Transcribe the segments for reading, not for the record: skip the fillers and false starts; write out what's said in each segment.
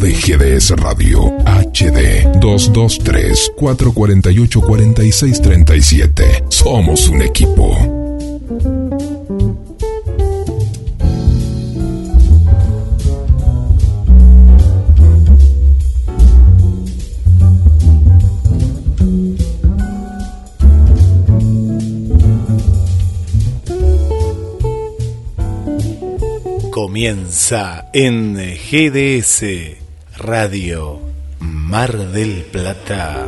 de GDS Radio HD 223-448-4637. Somos un equipo. Comienza en GDS Radio Mar del Plata.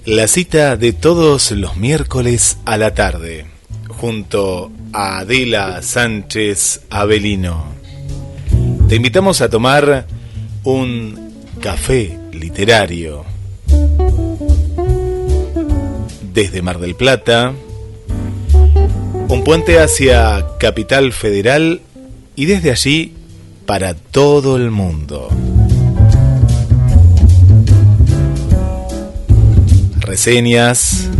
La cita de todos los miércoles a la tarde, junto a Adela Sánchez Avelino. Te invitamos a tomar un café literario. Desde Mar del Plata, un puente hacia Capital Federal y desde allí para todo el mundo. Reseñas,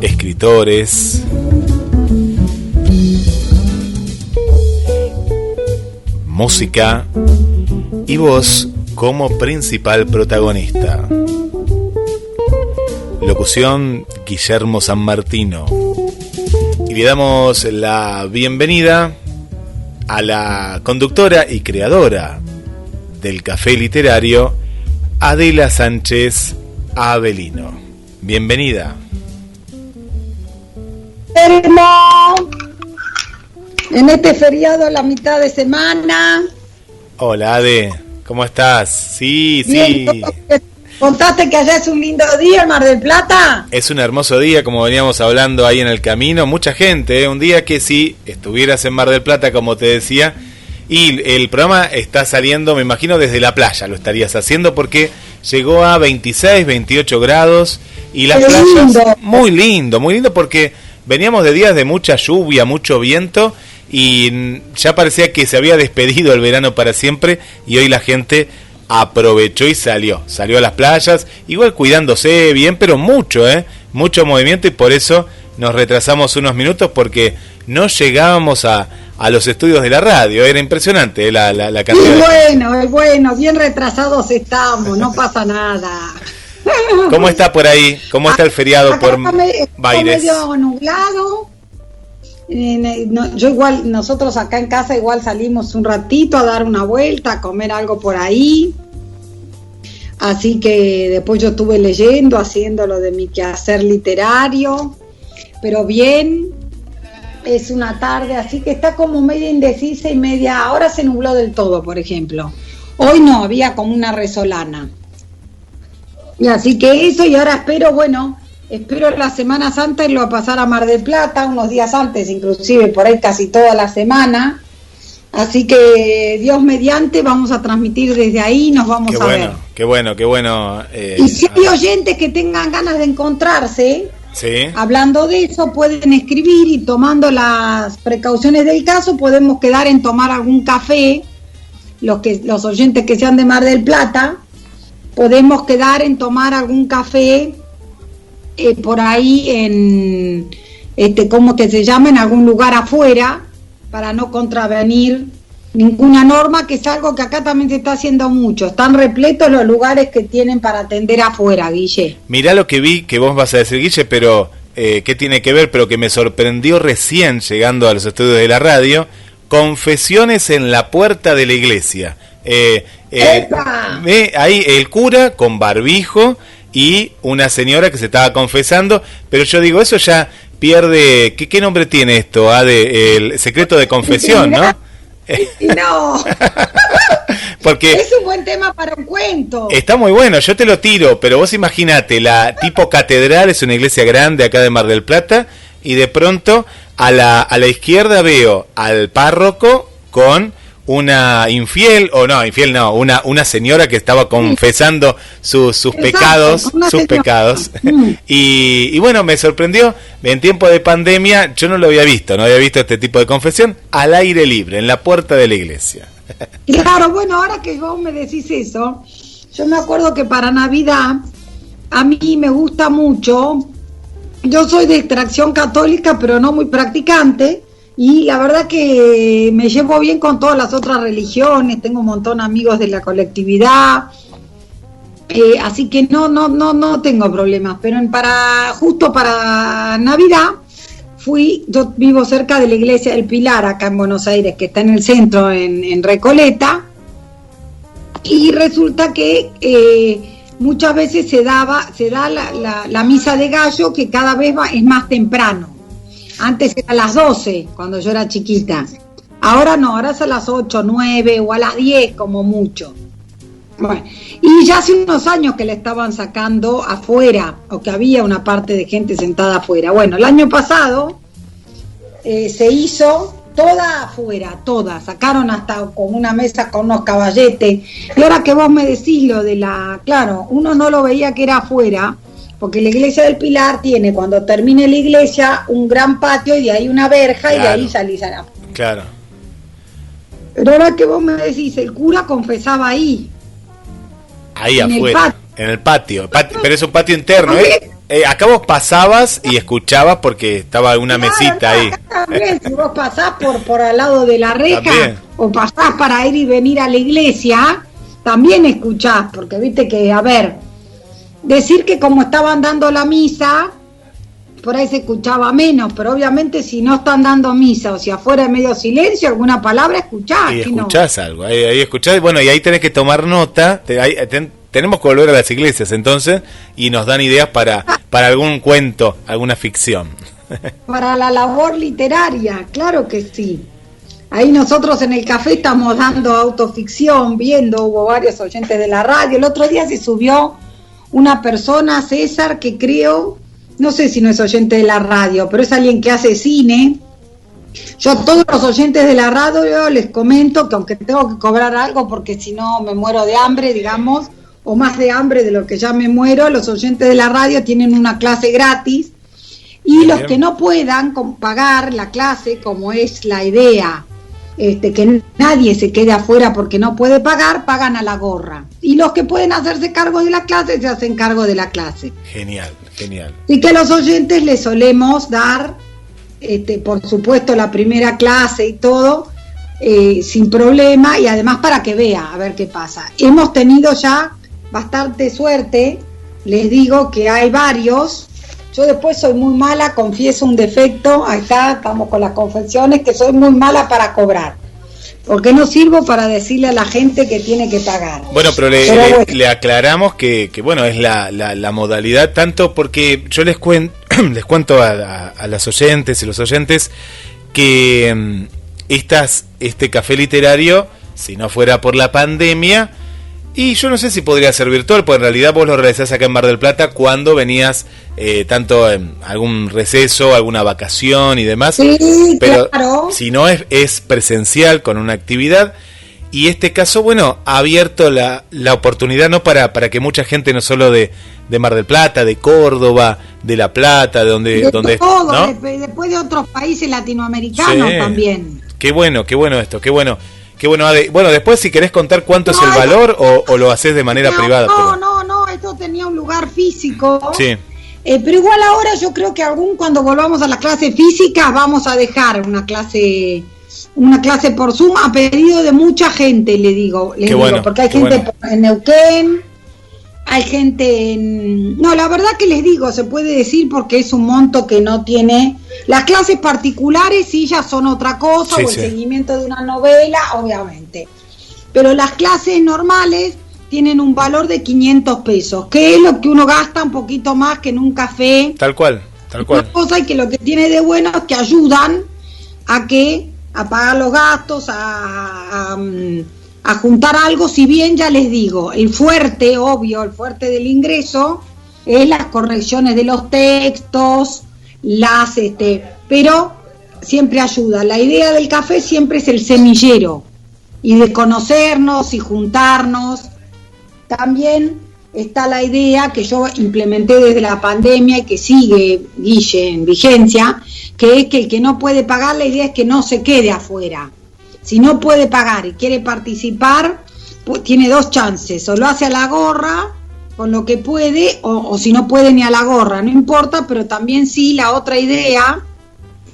escritores, música y vos como principal protagonista. Locución Guillermo San Martino. Y le damos la bienvenida a la conductora y creadora del Café Literario, Adela Sánchez Avelino. Bienvenida. En este feriado a la mitad de semana. Hola, Ade, ¿cómo estás? Sí, bien, sí. ¿Contaste que allá es un lindo día en Mar del Plata? Es un hermoso día, como veníamos hablando ahí en el camino. Mucha gente, un día que si estuvieras en Mar del Plata, como te decía, y el programa está saliendo, me imagino, desde la playa lo estarías haciendo, porque llegó a 26, 28 grados, y las playas, lindo. Muy lindo, porque veníamos de días de mucha lluvia, mucho viento, y ya parecía que se había despedido el verano para siempre, y hoy la gente aprovechó y salió a las playas, igual cuidándose bien, pero mucho movimiento, y por eso nos retrasamos unos minutos, porque no llegábamos a los estudios de la radio. Era impresionante la cantidad. Es bueno, bien retrasados estamos, no pasa nada. ¿Cómo está por ahí? ¿Cómo está el feriado por Baires? Está medio nublado. Nosotros acá en casa igual salimos un ratito a dar una vuelta, a comer algo por ahí. Así que después yo estuve leyendo, haciendo lo de mi quehacer literario, pero bien, es una tarde, así que está como media indecisa y media. Ahora se nubló del todo, por ejemplo. Hoy no, había como una resolana. Y así que eso, y ahora espero la Semana Santa irlo a pasar a Mar del Plata, unos días antes, inclusive por ahí casi toda la semana. Así que Dios mediante vamos a transmitir desde ahí, nos vamos a ver. Qué bueno. Y si hay oyentes que tengan ganas de encontrarse, ¿sí? Hablando de eso, pueden escribir, y tomando las precauciones del caso podemos quedar en tomar algún café. Los oyentes que sean de Mar del Plata, podemos quedar en tomar algún café por ahí en ¿cómo que se llama? En algún lugar afuera, para no contravenir ninguna norma, que es algo que acá también se está haciendo mucho. Están repletos los lugares que tienen para atender afuera, Guille. Mirá lo que vi, que vos vas a decir, Guille, pero ¿qué tiene que ver? Pero que me sorprendió recién llegando a los estudios de la radio: confesiones en la puerta de la iglesia. Ahí el cura con barbijo y una señora que se estaba confesando, pero yo digo, eso ya pierde. ¿Qué nombre tiene esto? El secreto de confesión, ¿no? No. Porque es un buen tema para un cuento. Está muy bueno, yo te lo tiro, pero vos imaginate, la tipo catedral, es una iglesia grande acá de Mar del Plata, y de pronto a la izquierda veo al párroco con una una señora que estaba confesando sus pecados, y bueno, me sorprendió. En tiempo de pandemia yo no había visto este tipo de confesión al aire libre, en la puerta de la iglesia. Claro, bueno, ahora que vos me decís eso, yo me acuerdo que para Navidad a mí me gusta mucho. Yo soy de extracción católica, pero no muy practicante, Y la verdad que me llevo bien con todas las otras religiones, tengo un montón de amigos de la colectividad, así que no tengo problemas. Pero justo para Navidad yo vivo cerca de la iglesia del Pilar, acá en Buenos Aires, que está en el centro, en Recoleta, y resulta que muchas veces se da la misa de gallo, que cada vez es más temprano. Antes era a las 12, cuando yo era chiquita. Ahora no, ahora es a las 8, 9 o a las 10 como mucho. Bueno, y ya hace unos años que la estaban sacando afuera, o que había una parte de gente sentada afuera. Bueno, el año pasado se hizo toda afuera, toda. Sacaron hasta con una mesa con unos caballetes. Y ahora que vos me decís lo de claro, uno no lo veía que era afuera, porque la iglesia del Pilar tiene, cuando termine la iglesia, un gran patio y de ahí una verja, claro, y de ahí salís a la... Claro. Pero ahora que vos me decís, el cura confesaba ahí. Ahí afuera, en el patio. Pero es un patio interno, acá vos pasabas y escuchabas porque estaba una mesita ahí. También, si vos pasás por al lado de la reja, también, o pasás para ir y venir a la iglesia, también escuchás, porque viste que, a ver, decir que como estaban dando la misa, por ahí se escuchaba menos, pero obviamente si no están dando misa o si afuera hay medio silencio, alguna palabra escuchás. Y escuchás algo, ahí escuchás, bueno, y ahí tenés que tomar nota, tenemos que volver a las iglesias entonces, y nos dan ideas para algún cuento, alguna ficción. Para la labor literaria, claro que sí. Ahí nosotros en el café estamos dando autoficción, hubo varios oyentes de la radio. El otro día se subió una persona, César, que creo, no sé si no es oyente de la radio, pero es alguien que hace cine. Yo a todos los oyentes de la radio les comento que aunque tengo que cobrar algo porque si no me muero de hambre, digamos, o más de hambre de lo que ya me muero, los oyentes de la radio tienen una clase gratis, y los que no puedan pagar la clase, como es la idea, que nadie se quede afuera porque no puede pagar, pagan a la gorra. Y los que pueden hacerse cargo de la clase, se hacen cargo de la clase. Genial. Y que a los oyentes les solemos dar, por supuesto, la primera clase y todo, sin problema, y además para que vea, a ver qué pasa. Hemos tenido ya bastante suerte, les digo que hay varios. Yo después soy muy mala, confieso un defecto, acá estamos con las confesiones, que soy muy mala para cobrar, porque no sirvo para decirle a la gente que tiene que pagar. Bueno, pero le aclaramos que bueno, es la modalidad, tanto porque yo les cuento a las oyentes y los oyentes que este café literario, si no fuera por la pandemia, y yo no sé si podría ser virtual, porque en realidad vos lo realizás acá en Mar del Plata cuando venías tanto en algún receso, alguna vacación y demás. Sí, pero claro, si no es presencial con una actividad. Y este caso, bueno, ha abierto la oportunidad, ¿no? Para que mucha gente, no solo de Mar del Plata, de Córdoba, de La Plata, de donde todo, ¿no? Después de otros países latinoamericanos, sí, también. Qué bueno esto, qué bueno. Ade. Bueno, después si querés contar cuánto es el valor o lo haces de manera privada. No, esto tenía un lugar físico. Sí. Pero igual ahora yo creo que cuando volvamos a las clases físicas vamos a dejar una clase por Zoom a pedido de mucha gente, les digo, porque hay gente en Neuquén, hay gente no, la verdad que les digo, se puede decir porque es un monto que no tiene. Las clases particulares sí ya son otra cosa, sí, o el seguimiento de una novela, obviamente. Pero las clases normales tienen un valor de 500 pesos, que es lo que uno gasta un poquito más que en un café. Tal cual. Una cosa, y que lo que tiene de bueno es que ayudan a pagar los gastos, a juntar algo, si bien ya les digo, el fuerte del ingreso es las correcciones de los textos, pero siempre ayuda. La idea del café siempre es el semillero, y de conocernos y juntarnos. También está la idea que yo implementé desde la pandemia y que sigue, Guille, en vigencia, que es que el que no puede pagar, la idea es que no se quede afuera. Si no puede pagar y quiere participar, pues tiene dos chances: o lo hace a la gorra con lo que puede, o si no puede ni a la gorra, no importa. Pero también sí, la otra idea,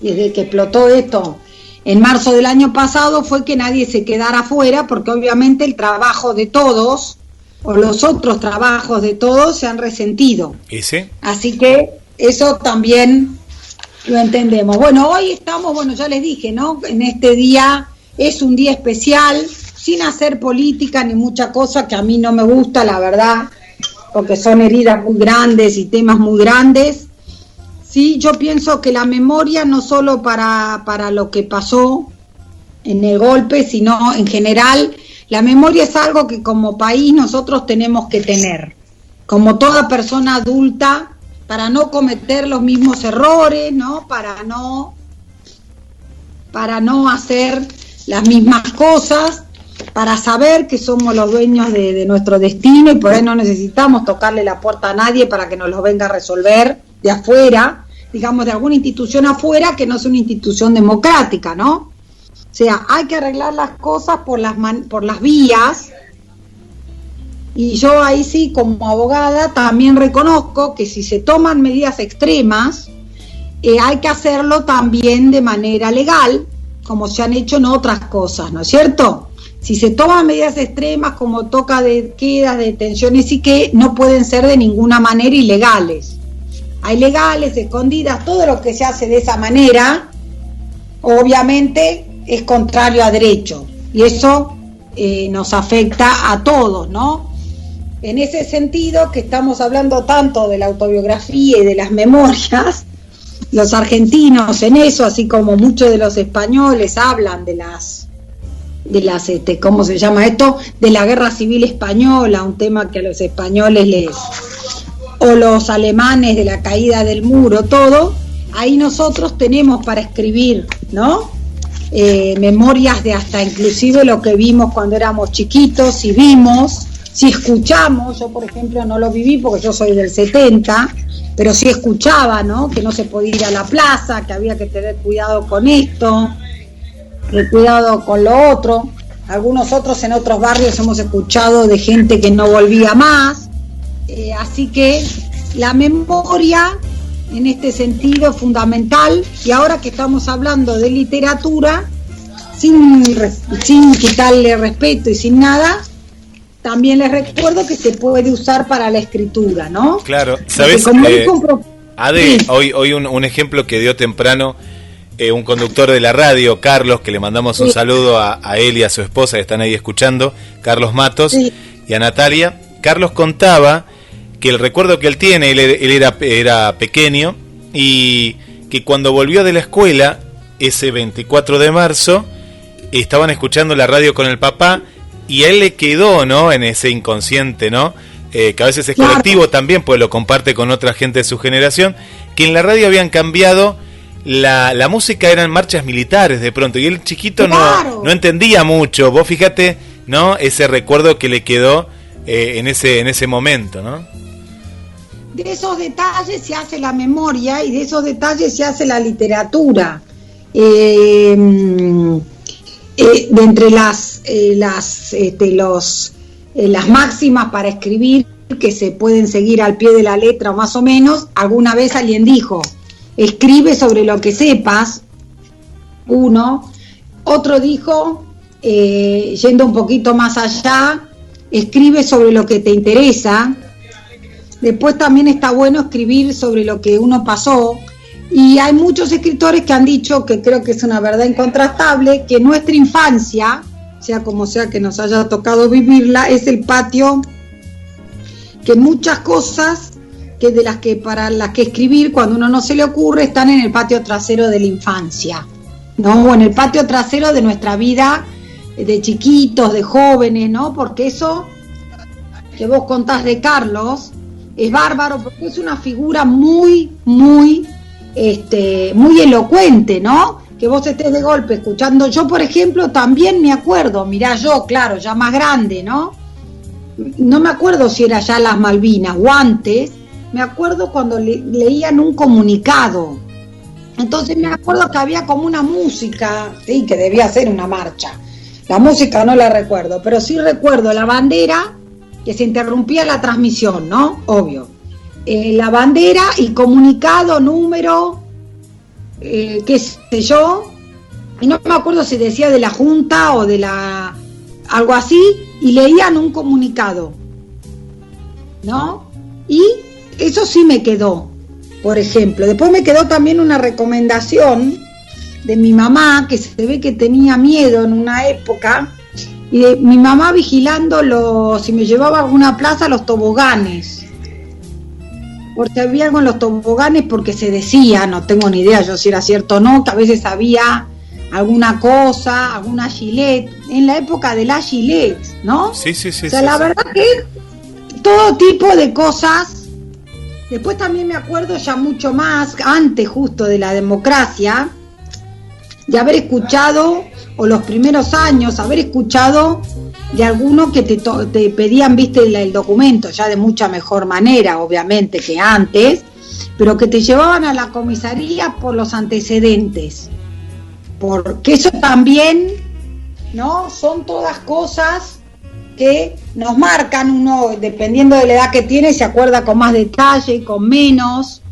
desde que explotó esto en marzo del año pasado fue que nadie se quedara afuera, porque obviamente el trabajo de todos, o los otros trabajos de todos, se han resentido. ¿Y sí? Así que eso también lo entendemos. Bueno, hoy estamos, bueno, ya les dije, ¿no? En este día es un día especial, sin hacer política ni mucha cosa, que a mí no me gusta, la verdad, porque son heridas muy grandes y temas muy grandes. Sí, yo pienso que la memoria no solo para lo que pasó en el golpe, sino en general, la memoria es algo que como país nosotros tenemos que tener, como toda persona adulta, para no cometer los mismos errores, ¿no? Para no hacer las mismas cosas, para saber que somos los dueños de nuestro destino y por ahí no necesitamos tocarle la puerta a nadie para que nos lo venga a resolver de afuera, digamos de alguna institución afuera que no es una institución democrática, ¿no? O sea, hay que arreglar las cosas por las vías, y yo ahí sí, como abogada, también reconozco que si se toman medidas extremas, hay que hacerlo también de manera legal, como se han hecho en otras cosas, ¿no es cierto? Si se toman medidas extremas como toca de quedas, detenciones y que no pueden ser de ninguna manera ilegales. Hay legales, escondidas, todo lo que se hace de esa manera, obviamente es contrario a derecho, y eso nos afecta a todos, ¿no? En ese sentido que estamos hablando tanto de la autobiografía y de las memorias, los argentinos en eso, así como muchos de los españoles hablan de las ¿cómo se llama esto? De la guerra civil española, un tema que a los españoles o los alemanes de la caída del muro, todo, ahí nosotros tenemos para escribir, ¿no? Memorias de hasta inclusive lo que vimos cuando éramos chiquitos, si vimos, si escuchamos. Yo por ejemplo no lo viví porque yo soy del 70, pero sí escuchaba, ¿no? Que no se podía ir a la plaza, que había que tener cuidado con esto, cuidado con lo otro. Algunos otros en otros barrios hemos escuchado de gente que no volvía más, así que la memoria en este sentido es fundamental. Y ahora que estamos hablando de literatura, sin quitarle respeto y sin nada, también les recuerdo que se puede usar para la escritura, ¿no? Claro, ¿sabes? Ade, sí. Hoy un ejemplo que dio temprano un conductor de la radio, Carlos, que le mandamos un saludo a él y a su esposa que están ahí escuchando, Carlos Matos, y a Natalia. Carlos contaba que el recuerdo que él tiene, él era pequeño, y que cuando volvió de la escuela, ese 24 de marzo, estaban escuchando la radio con el papá, y a él le quedó, ¿no?, en ese inconsciente, ¿no?, que a veces es colectivo también, pues lo comparte con otra gente de su generación, que en la radio habían cambiado la música, eran marchas militares de pronto, y el chiquito no entendía mucho. Vos fíjate, ¿no?, ese recuerdo que le quedó en ese momento, ¿no? De esos detalles se hace la memoria y de esos detalles se hace la literatura. De entre las máximas para escribir que se pueden seguir al pie de la letra o más o menos, alguna vez alguien dijo: escribe sobre lo que sepas, uno. Otro dijo, yendo un poquito más allá, escribe sobre lo que te interesa. Después también está bueno escribir sobre lo que uno pasó. Y hay muchos escritores que han dicho, que creo que es una verdad incontrastable, que nuestra infancia, sea como sea que nos haya tocado vivirla, es el patio, que muchas cosas que de las que para las que escribir cuando uno no se le ocurre están en el patio trasero de la infancia, ¿no? O en el patio trasero de nuestra vida de chiquitos, de jóvenes, ¿no? Porque eso que vos contás de Carlos es bárbaro, porque es una figura muy elocuente, ¿no? Que vos estés de golpe escuchando. Yo, por ejemplo, también me acuerdo, mirá, yo, claro, ya más grande, ¿no? No me acuerdo si era ya las Malvinas o antes. Me acuerdo cuando leían un comunicado. Entonces me acuerdo que había como una música, sí, que debía ser una marcha. La música no la recuerdo, pero sí recuerdo la bandera, que se interrumpía la transmisión, ¿no? Obvio. La bandera y comunicado, número, qué sé yo, y no me acuerdo si decía de la Junta o de algo así, y leían un comunicado, ¿no? Y eso sí me quedó, por ejemplo. Después me quedó también una recomendación de mi mamá, que se ve que tenía miedo en una época, y de mi mamá vigilando si me llevaba a alguna plaza, los toboganes, porque había algo en los toboganes, porque se decía, no tengo ni idea yo si era cierto o no, que a veces había alguna cosa, alguna gilet, en la época de la gilet, ¿no? Sí. O sea, la verdad que todo tipo de cosas. Después también me acuerdo ya mucho más, antes justo de la democracia, de haber escuchado, o los primeros años, haber escuchado de algunos que te pedían, viste, el documento, ya de mucha mejor manera, obviamente, que antes, pero que te llevaban a la comisaría por los antecedentes. Porque eso también, ¿no? Son todas cosas que nos marcan. Uno, dependiendo de la edad que tiene, se acuerda con más detalle, con menos.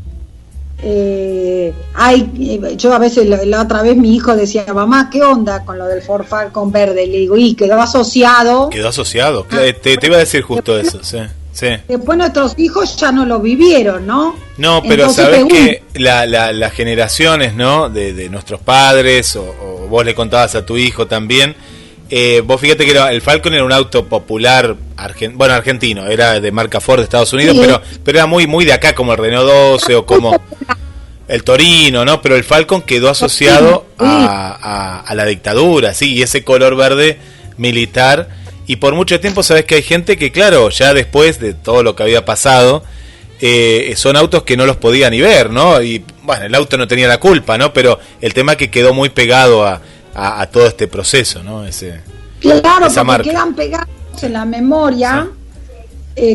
Yo a veces, la otra vez mi hijo decía, mamá, ¿qué onda con lo del Ford Falcon verde? Le digo, y quedó asociado. Te iba a decir justo eso, sí. Después nuestros hijos ya no lo vivieron, ¿no? No, pero sabés que las generaciones, ¿no? De nuestros padres, o vos le contabas a tu hijo también, vos fíjate que el Falcon era un auto popular argentino, era de marca Ford de Estados Unidos, sí. pero era muy de acá, como el Renault 12 o como el Torino, ¿no? Pero el Falcon quedó asociado a la dictadura, sí, y ese color verde militar. Y por mucho tiempo sabés que hay gente que, claro, ya después de todo lo que había pasado, son autos que no los podía ni ver, ¿no? Y bueno, el auto no tenía la culpa, ¿no? Pero el tema que quedó muy pegado a todo este proceso, ¿no? Claro, porque quedan pegados en la memoria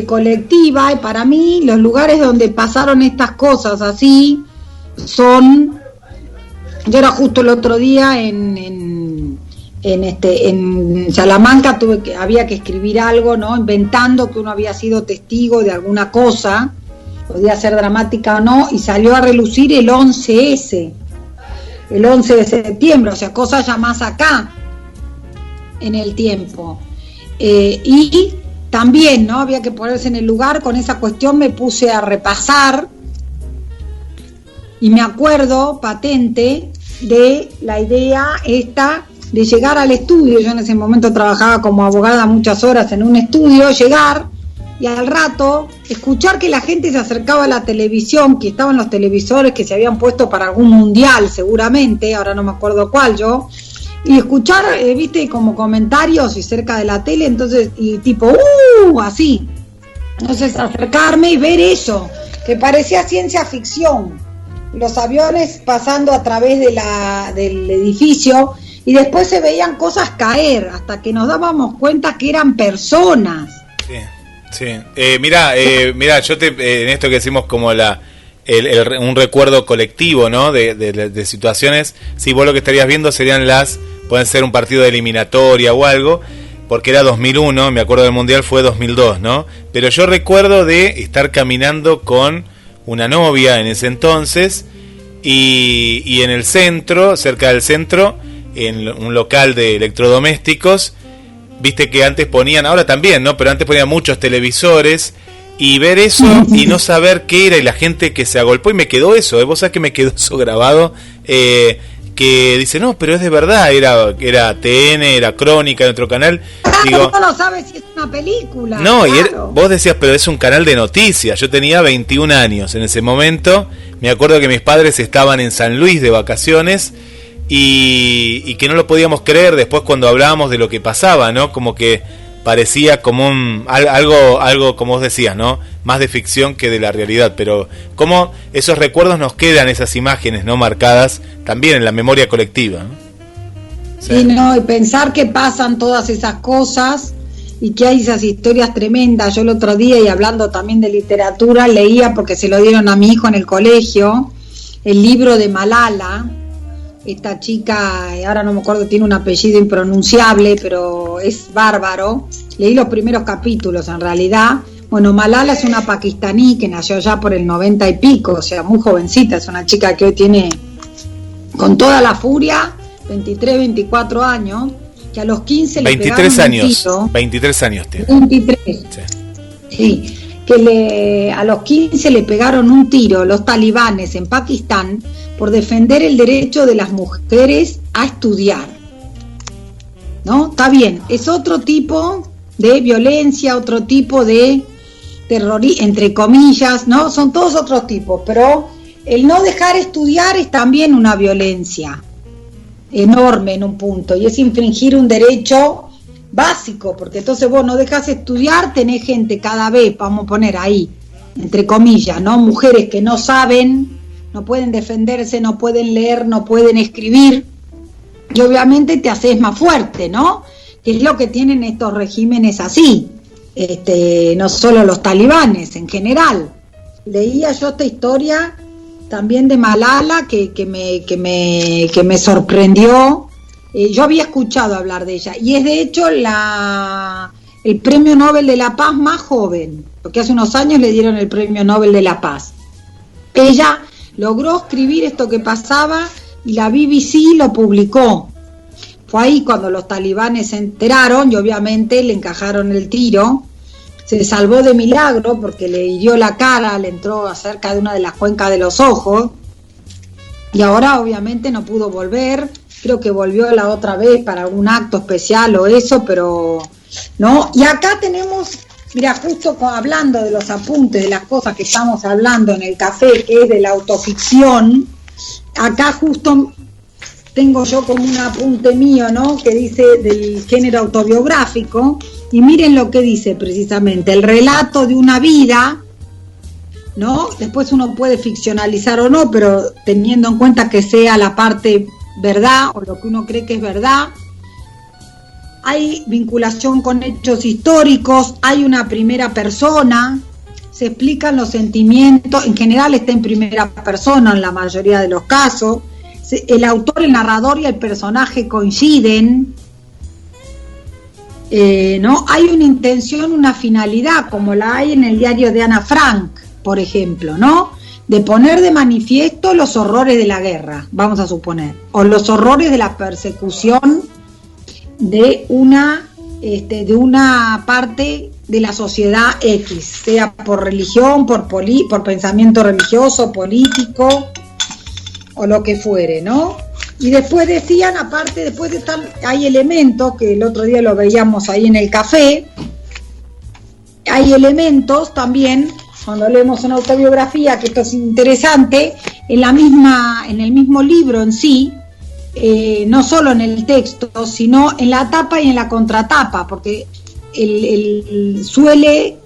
colectiva, y para mí los lugares donde pasaron estas cosas así son... Yo era justo el otro día en Salamanca, había que escribir algo, ¿no? Inventando que uno había sido testigo de alguna cosa, podía ser dramática o no, y salió a relucir el 11S, el 11 de septiembre, o sea, cosas ya más acá en el tiempo. Y también, ¿no? Había que ponerse en el lugar. Con esa cuestión me puse a repasar y me acuerdo patente de la idea esta de llegar al estudio. Yo en ese momento trabajaba como abogada muchas horas en un estudio, llegar y al rato escuchar que la gente se acercaba a la televisión, que estaban los televisores que se habían puesto para algún mundial seguramente, ahora no me acuerdo cuál yo, y escuchar, viste, como comentarios y cerca de la tele, entonces, y tipo, así. Entonces acercarme y ver eso, que parecía ciencia ficción, los aviones pasando a través del edificio, y después se veían cosas caer, hasta que nos dábamos cuenta que eran personas. Sí. Mirá, yo en esto que decimos como un recuerdo colectivo, ¿no? De situaciones, si vos lo que estarías viendo serían pueden ser un partido de eliminatoria o algo, porque era 2001, me acuerdo del Mundial fue 2002, ¿no? Pero yo recuerdo de estar caminando con una novia en ese entonces, y en el centro, cerca del centro, en un local de electrodomésticos, viste que antes ponían, ahora también, ¿no? Pero antes ponían muchos televisores, y ver eso y no saber qué era, y la gente que se agolpó, y me quedó eso, vos sabés que me quedó eso grabado, que dice, no, pero es de verdad, era TN, era Crónica en otro canal. Digo, no lo sabes si es una película. No, claro. Y vos decías, pero es un canal de noticias. Yo tenía 21 años en ese momento, me acuerdo que mis padres estaban en San Luis de vacaciones, y que no lo podíamos creer después cuando hablábamos de lo que pasaba, ¿no? Como que parecía como algo como vos decías, ¿no? Más de ficción que de la realidad, pero como esos recuerdos nos quedan, esas imágenes, ¿no? Marcadas también en la memoria colectiva, ¿no? Sí, no, y pensar que pasan todas esas cosas y que hay esas historias tremendas. Yo el otro día, y hablando también de literatura, leía, porque se lo dieron a mi hijo en el colegio, el libro de Malala. Esta chica, ahora no me acuerdo, tiene un apellido impronunciable, pero es bárbaro. Leí los primeros capítulos en realidad. Bueno, Malala es una pakistaní que nació ya por el 90 y pico, o sea, muy jovencita. Es una chica que hoy tiene, con toda la furia, 23, 24 años, que a los 15 le 23 pegaron años, un tiro. 23 años tiene. 23. Sí, que a los 15 le pegaron un tiro los talibanes en Pakistán por defender el derecho de las mujeres a estudiar. ¿No? Está bien, es otro tipo de violencia, otro tipo de terrorismo, entre comillas, ¿no? Son todos otros tipos, pero el no dejar estudiar es también una violencia enorme en un punto, y es infringir un derecho básico, porque entonces vos no dejas estudiar, tenés gente cada vez, vamos a poner ahí, entre comillas, ¿no? Mujeres que no saben, no pueden defenderse, no pueden leer, no pueden escribir, y obviamente te haces más fuerte, ¿no? Que es lo que tienen estos regímenes así, no solo los talibanes, en general. Leía yo esta historia también de Malala que me sorprendió. Yo había escuchado hablar de ella, y es de hecho el premio Nobel de la Paz más joven, porque hace unos años le dieron el premio Nobel de la Paz. Ella logró escribir esto que pasaba y la BBC lo publicó. Fue ahí cuando los talibanes se enteraron y obviamente le encajaron el tiro. Se salvó de milagro porque le hirió la cara, le entró cerca de una de las cuencas de los ojos, y ahora obviamente no pudo volver. Creo que volvió la otra vez para algún acto especial o eso, pero no. Y acá tenemos, mira, justo hablando de los apuntes, de las cosas que estamos hablando en el café, que es de la autoficción, acá justo tengo yo como un apunte mío, ¿no? Que dice del género autobiográfico, y miren lo que dice precisamente: el relato de una vida, ¿no? Después uno puede ficcionalizar o no, pero teniendo en cuenta que sea la parte verdad o lo que uno cree que es verdad. Hay vinculación con hechos históricos, hay una primera persona, se explican los sentimientos, en general está en primera persona en la mayoría de los casos. El autor, el narrador y el personaje coinciden, ¿no? Hay una intención, una finalidad, como la hay en el diario de Ana Frank, por ejemplo, ¿no? De poner de manifiesto los horrores de la guerra, vamos a suponer, o los horrores de la persecución de una parte de la sociedad X, sea por religión, por pensamiento religioso, político, o lo que fuere, ¿no? Y después decían, aparte, después de estar, hay elementos, que el otro día lo veíamos ahí en el café, hay elementos también, cuando leemos una autobiografía, que esto es interesante, en el mismo libro en sí, no solo en el texto, sino en la tapa y en la contratapa, porque suele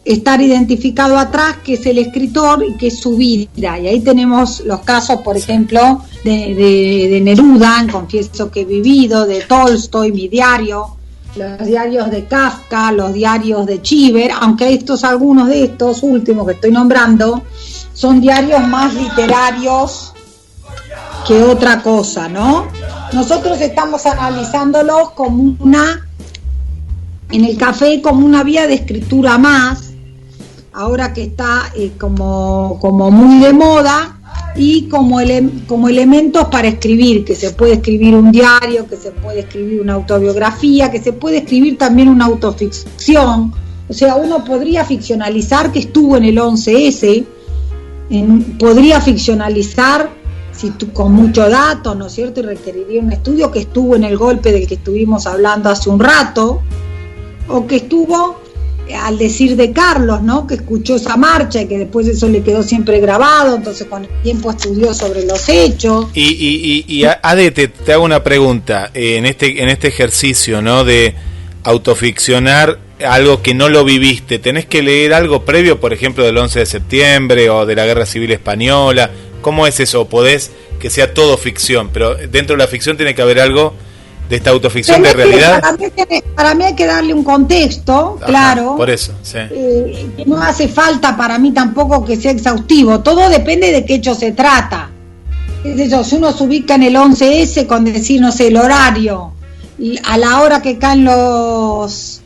estar identificado atrás que es el escritor y que es su vida, y ahí tenemos los casos, por ejemplo, de Neruda, en Confieso que he vivido, de Tolstoy, Mi diario, los diarios de Kafka, los diarios de Chiver, aunque algunos de estos últimos que estoy nombrando son diarios más literarios que otra cosa, ¿no? Nosotros estamos analizándolos como en el café, como una vía de escritura más, ahora que está como muy de moda, y como elementos para escribir, que se puede escribir un diario, que se puede escribir una autobiografía, que se puede escribir también una autoficción. O sea, uno podría ficcionalizar que estuvo en el 11S, podría ficcionalizar con mucho dato, ¿no es cierto? Y requeriría un estudio, que estuvo en el golpe del que estuvimos hablando hace un rato, o que estuvo al decir de Carlos, ¿no? Que escuchó esa marcha y que después eso le quedó siempre grabado, entonces con el tiempo estudió sobre los hechos. Y Ade, te hago una pregunta, en este ejercicio, ¿no? De autoficcionar algo que no lo viviste, ¿tenés que leer algo previo, por ejemplo, del 11 de septiembre o de la Guerra Civil Española? ¿Cómo es eso? ¿Podés que sea todo ficción, pero dentro de la ficción tiene que haber algo de esta autoficción de realidad? Para mí hay que darle un contexto. Ajá, claro. Por eso, sí. No hace falta para mí tampoco que sea exhaustivo. Todo depende de qué hecho se trata. Si uno se ubica en el 11S con decir, no sé, el horario, a la hora que caen los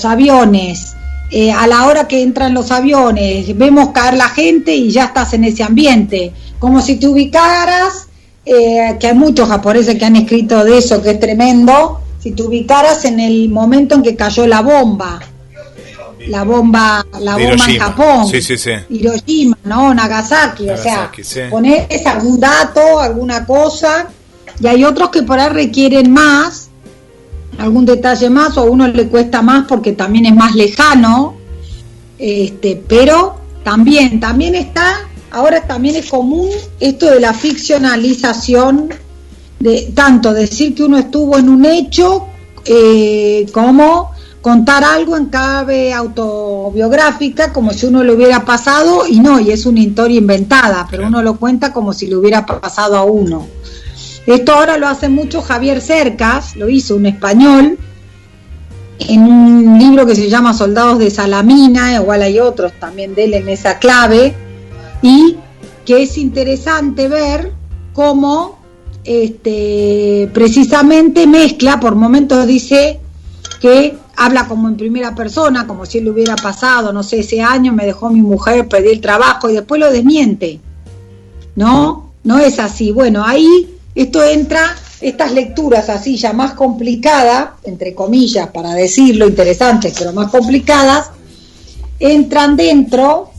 aviones, a la hora que entran los aviones, vemos caer la gente y ya estás en ese ambiente. Como si te ubicaras que hay muchos japoneses que han escrito de eso, que es tremendo. Si te ubicaras en el momento en que cayó la bomba en Japón, sí. Hiroshima, ¿no? Nagasaki, o sea, sí. Ponés algún dato, alguna cosa, y hay otros que por ahí requieren más, algún detalle más, o a uno le cuesta más porque también es más lejano, pero también está, ahora también es común esto de la ficcionalización, de tanto decir que uno estuvo en un hecho, como contar algo en clave autobiográfica, como si uno lo hubiera pasado, y es una historia inventada, pero uno lo cuenta como si le hubiera pasado a uno. Esto ahora lo hace mucho Javier Cercas, lo hizo un español, en un libro que se llama Soldados de Salamina, igual hay otros también de él en esa clave, y que es interesante ver cómo precisamente mezcla, por momentos dice que habla como en primera persona, como si él le hubiera pasado, no sé, ese año me dejó mi mujer, perdí el trabajo, y después lo desmiente. No es así. Bueno, ahí esto entra, estas lecturas así ya más complicadas, entre comillas, para decirlo, interesantes, pero más complicadas, entran dentro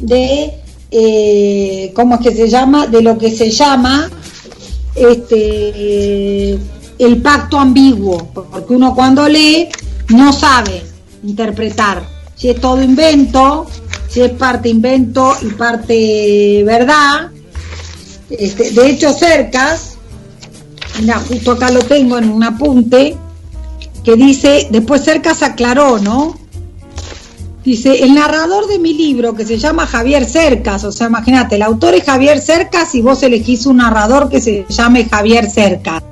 de, ¿cómo es que se llama? De lo que se llama el pacto ambiguo, porque uno cuando lee no sabe interpretar si es todo invento, si es parte invento y parte verdad. De hecho, Cercas, mira, justo acá lo tengo en un apunte, que dice, después Cercas aclaró, ¿no? Dice, el narrador de mi libro, que se llama Javier Cercas, o sea, imagínate, el autor es Javier Cercas y vos elegís un narrador que se llame Javier Cercas.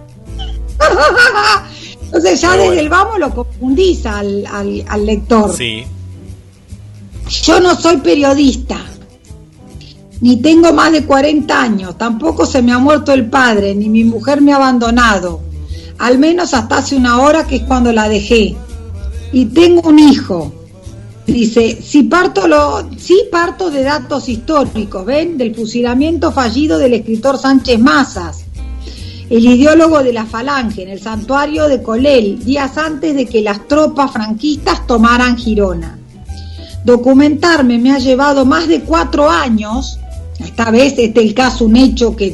Entonces ya desde el vamos lo confundís al lector. Sí. Yo no soy periodista, ni tengo más de 40 años, tampoco se me ha muerto el padre, ni mi mujer me ha abandonado, al menos hasta hace una hora, que es cuando la dejé, y tengo un hijo. Dice, sí parto de datos históricos, ¿ven? Del fusilamiento fallido del escritor Sánchez Mazas, el ideólogo de la Falange, en el santuario de Colel, días antes de que las tropas franquistas tomaran Girona. Documentarme me ha llevado más de 4 años, esta vez el caso, un hecho que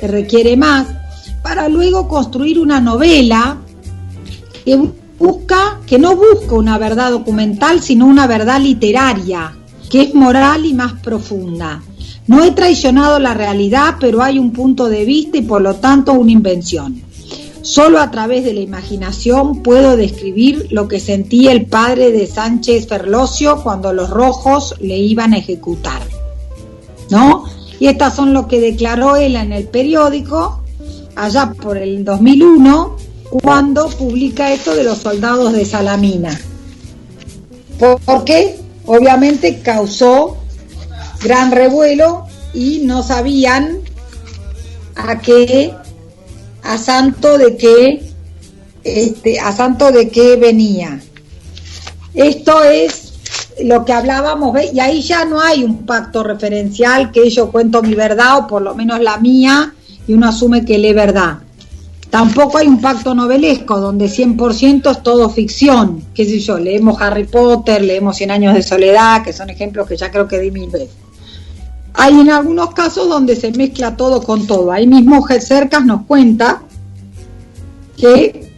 requiere más, para luego construir una novela que no busca una verdad documental, sino una verdad literaria, que es moral y más profunda. No he traicionado la realidad, pero hay un punto de vista y por lo tanto una invención. Solo a través de la imaginación puedo describir lo que sentía el padre de Sánchez Ferlosio cuando los rojos le iban a ejecutar, ¿no? Y estas son lo que declaró él en el periódico allá por el 2001, cuando publica esto de los soldados de Salamina. Porque obviamente causó gran revuelo y no sabían a santo de qué venía. Esto es lo que hablábamos, ¿ves? Y ahí ya no hay un pacto referencial que yo cuento mi verdad, o por lo menos la mía, y uno asume que lee verdad. Tampoco hay un pacto novelesco donde 100% es todo ficción, qué sé yo, leemos Harry Potter, leemos 100 años de soledad, que son ejemplos que ya creo que di 1000 veces. Hay en algunos casos donde se mezcla todo con todo. Ahí mismo Cercas nos cuenta que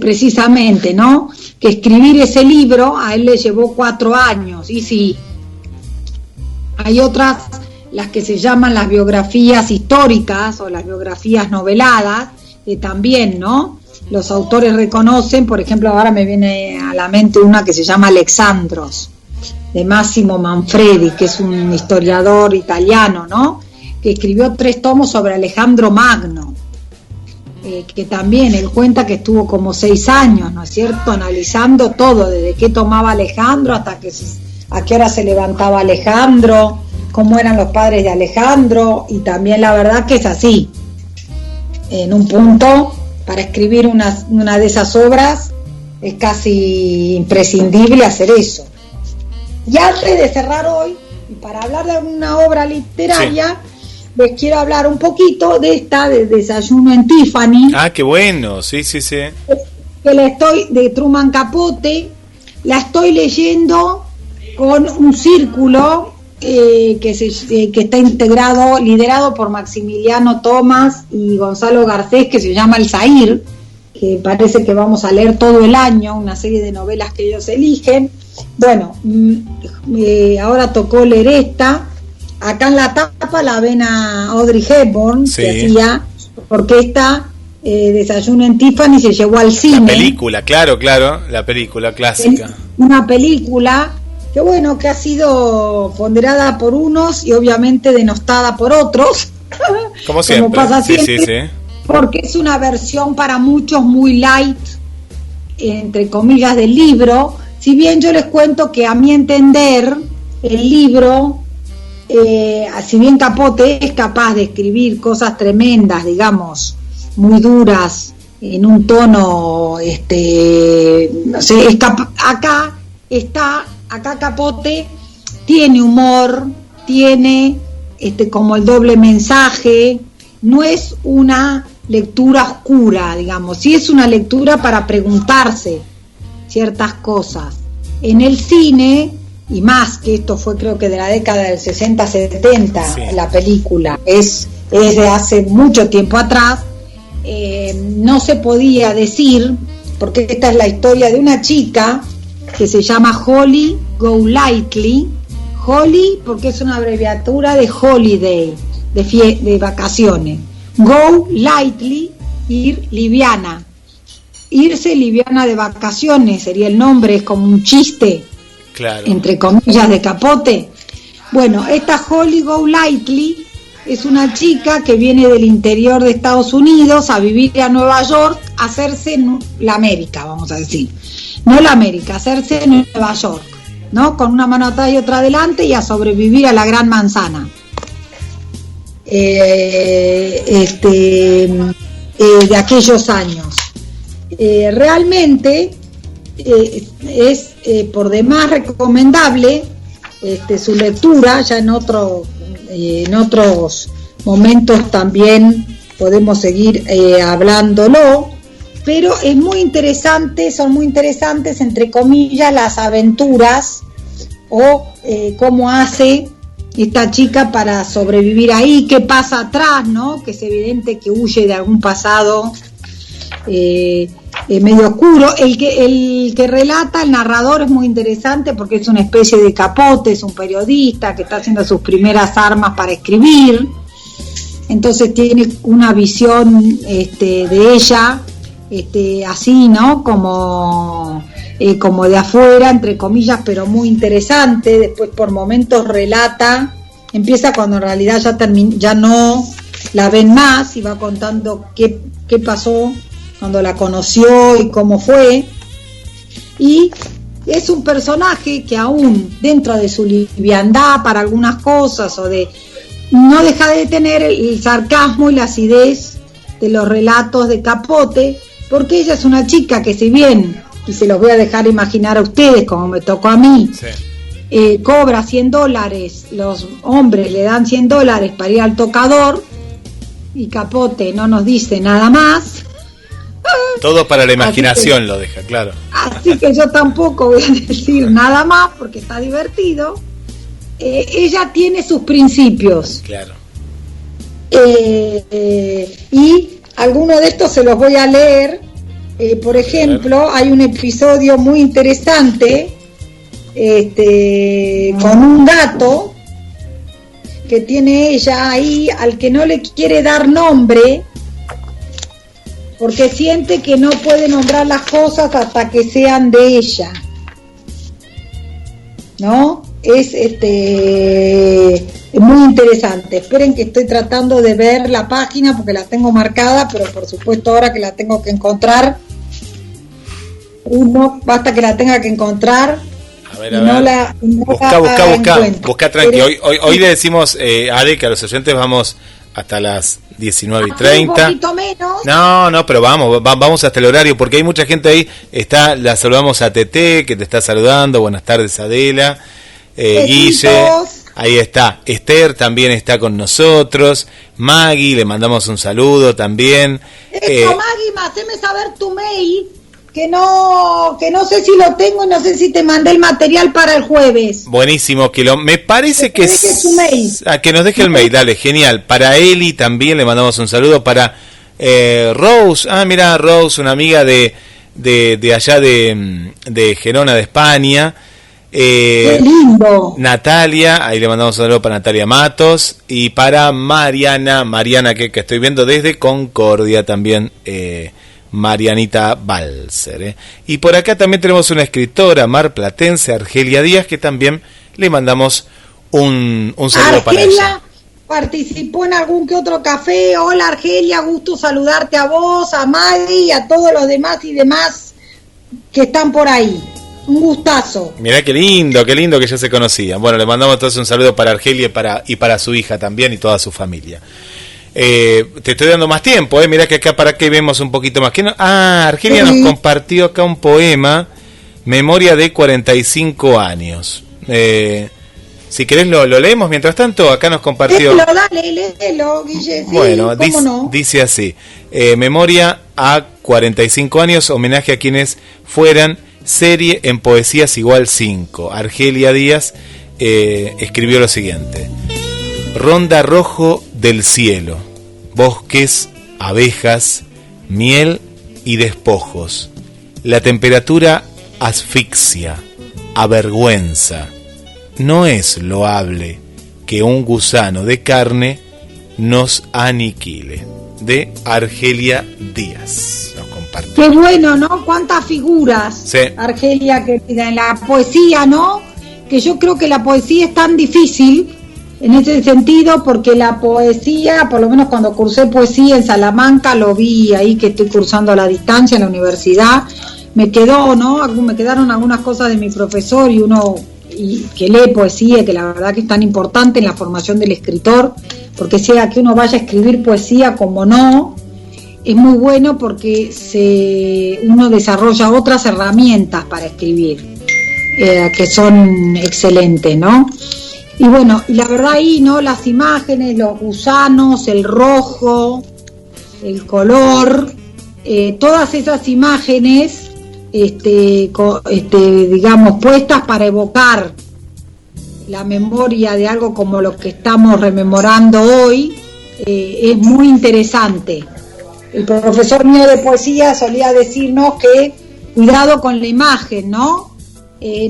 precisamente, ¿no?, que escribir ese libro a él le llevó 4 años, y sí, hay otras, las que se llaman las biografías históricas o las biografías noveladas, que también, ¿no?, los autores reconocen. Por ejemplo, ahora me viene a la mente una que se llama Alexandros, de Massimo Manfredi, que es un historiador italiano, ¿no?, que escribió 3 tomos sobre Alejandro Magno, que también él cuenta que estuvo como 6 años, ¿no es cierto?, analizando todo, desde qué tomaba Alejandro hasta a qué hora se levantaba Alejandro, cómo eran los padres de Alejandro, y también la verdad que es así. En un punto, para escribir una de esas obras, es casi imprescindible hacer eso. Y antes de cerrar hoy, y para hablar de alguna obra literaria, les quiero hablar un poquito de esta de Desayuno en Tiffany. Ah, qué bueno, sí. Que la estoy, de Truman Capote, la estoy leyendo con un círculo que está integrado, liderado por Maximiliano Tomás y Gonzalo Garcés, que se llama El Zahir, que parece que vamos a leer todo el año, una serie de novelas que ellos eligen. Bueno, ahora tocó leer esta. Acá en la tapa la ven a Audrey Hepburn, sí, que hacía, porque esta Desayuno en Tiffany se llevó al cine. La película, claro, la película clásica. Una película que bueno, que ha sido ponderada por unos y obviamente denostada por otros. Como siempre. Como pasa siempre, Sí. Porque es una versión para muchos muy light, entre comillas, del libro. Si bien yo les cuento que a mi entender el libro, si bien Capote es capaz de escribir cosas tremendas, digamos, muy duras, en un tono, no sé, acá Capote tiene humor, tiene como el doble mensaje, no es una lectura oscura, digamos, sí es una lectura para preguntarse ciertas cosas. En el cine, y más que esto fue creo que de la década del 60-70, sí, la película es de hace mucho tiempo atrás, no se podía decir, porque esta es la historia de una chica que se llama Holly Golightly. Holly porque es una abreviatura de holiday, de vacaciones. Go lightly, ir liviana. Irse liviana de vacaciones sería el nombre, es como un chiste, claro, entre comillas, de Capote. Bueno, esta Holly Golightly es una chica que viene del interior de Estados Unidos a vivir a Nueva York, a hacerse la América, vamos a decir. No la América, hacerse en Nueva York, ¿no? Con una mano atrás y otra adelante, y a sobrevivir a la Gran Manzana. De aquellos años. Realmente es por demás recomendable su lectura. Ya en otros momentos también podemos seguir hablándolo, pero es muy interesante, son muy interesantes, entre comillas, las aventuras o cómo hace esta chica para sobrevivir ahí, qué pasa atrás, ¿no? Que es evidente que huye de algún pasado medio oscuro. El que relata, el narrador, es muy interesante porque es una especie de Capote, es un periodista que está haciendo sus primeras armas para escribir, entonces tiene una visión de ella así, ¿no? Como de afuera, entre comillas, pero muy interesante. Después por momentos relata, empieza cuando en realidad ya no la ven más, y va contando qué pasó cuando la conoció y cómo fue. Y es un personaje que aún dentro de su liviandad para algunas cosas, no deja de tener el sarcasmo y la acidez de los relatos de Capote, porque ella es una chica que, si bien, y se los voy a dejar imaginar a ustedes como me tocó a mí, sí, cobra $100, los hombres le dan $100 para ir al tocador, y Capote no nos dice nada más. Todo para la imaginación lo deja, claro. Así que yo tampoco voy a decir nada más porque está divertido. Ella tiene sus principios. Claro. Y algunos de estos se los voy a leer. Por ejemplo, hay un episodio muy interesante con un gato que tiene ella ahí, al que no le quiere dar nombre porque siente que no puede nombrar las cosas hasta que sean de ella, ¿no? Es muy interesante. Esperen que estoy tratando de ver la página porque la tengo marcada, pero por supuesto ahora que la tengo que encontrar, basta que la tenga que encontrar. A ver. Busca tranqui. Hoy le decimos, Ale, que a los oyentes vamos hasta las 19:30. Un poquito menos. No, pero vamos hasta el horario, porque hay mucha gente ahí. La saludamos a Tete, que te está saludando. Buenas tardes, Adela. Guille. Ahí está. Esther también está con nosotros. Maggie, le mandamos un saludo también. Maggie, haceme saber tu mail, que no sé si lo tengo y no sé si te mandé el material para el jueves. Buenísimo, me parece que su mail. Que nos deje el mail, dale, genial. Para Eli también le mandamos un saludo. Para Rose, mira, Rose, una amiga de allá de Gerona, de España. ¡Qué lindo! Natalia, ahí le mandamos un saludo para Natalia Matos. Y para Mariana que estoy viendo desde Concordia también, Marianita Balser. Y por acá también tenemos una escritora marplatense, Argelia Díaz, que también le mandamos un saludo para ella. Argelia participó en algún que otro café. Hola Argelia, gusto saludarte a vos, a Maggie y a todos los demás que están por ahí. Un gustazo. Mirá qué lindo que ya se conocían. Bueno, le mandamos entonces un saludo para Argelia y para su hija también y toda su familia. Te estoy dando más tiempo, mirá que acá para que vemos un poquito más. Argelia nos compartió acá un poema, Memoria de 45 años. Si querés lo leemos mientras tanto. Acá nos compartió. Léelo, Guille. Sí, bueno, dice así: Memoria a 45 años, homenaje a quienes fueran. Serie en Poesías igual 5. Argelia Díaz escribió lo siguiente: Ronda rojo del cielo, bosques, abejas, miel y despojos. La temperatura asfixia, avergüenza. No es loable que un gusano de carne nos aniquile. De Argelia Díaz. Qué bueno, ¿no? Cuántas figuras, sí. Argelia, querida, en la poesía, ¿no? Que yo creo que la poesía es tan difícil en ese sentido, porque la poesía, por lo menos cuando cursé poesía en Salamanca, lo vi ahí que estoy cursando a la distancia en la universidad, me quedaron algunas cosas de mi profesor y que lee poesía, que la verdad que es tan importante en la formación del escritor, porque sea que uno vaya a escribir poesía como no, es muy bueno porque uno desarrolla otras herramientas para escribir, que son excelentes, ¿no? Y bueno, la verdad ahí, ¿no? Las imágenes, los gusanos, el rojo, el color, todas esas imágenes, digamos, puestas para evocar la memoria de algo como lo que estamos rememorando hoy, es muy interesante. El profesor mío de poesía solía decirnos que cuidado con la imagen, ¿no?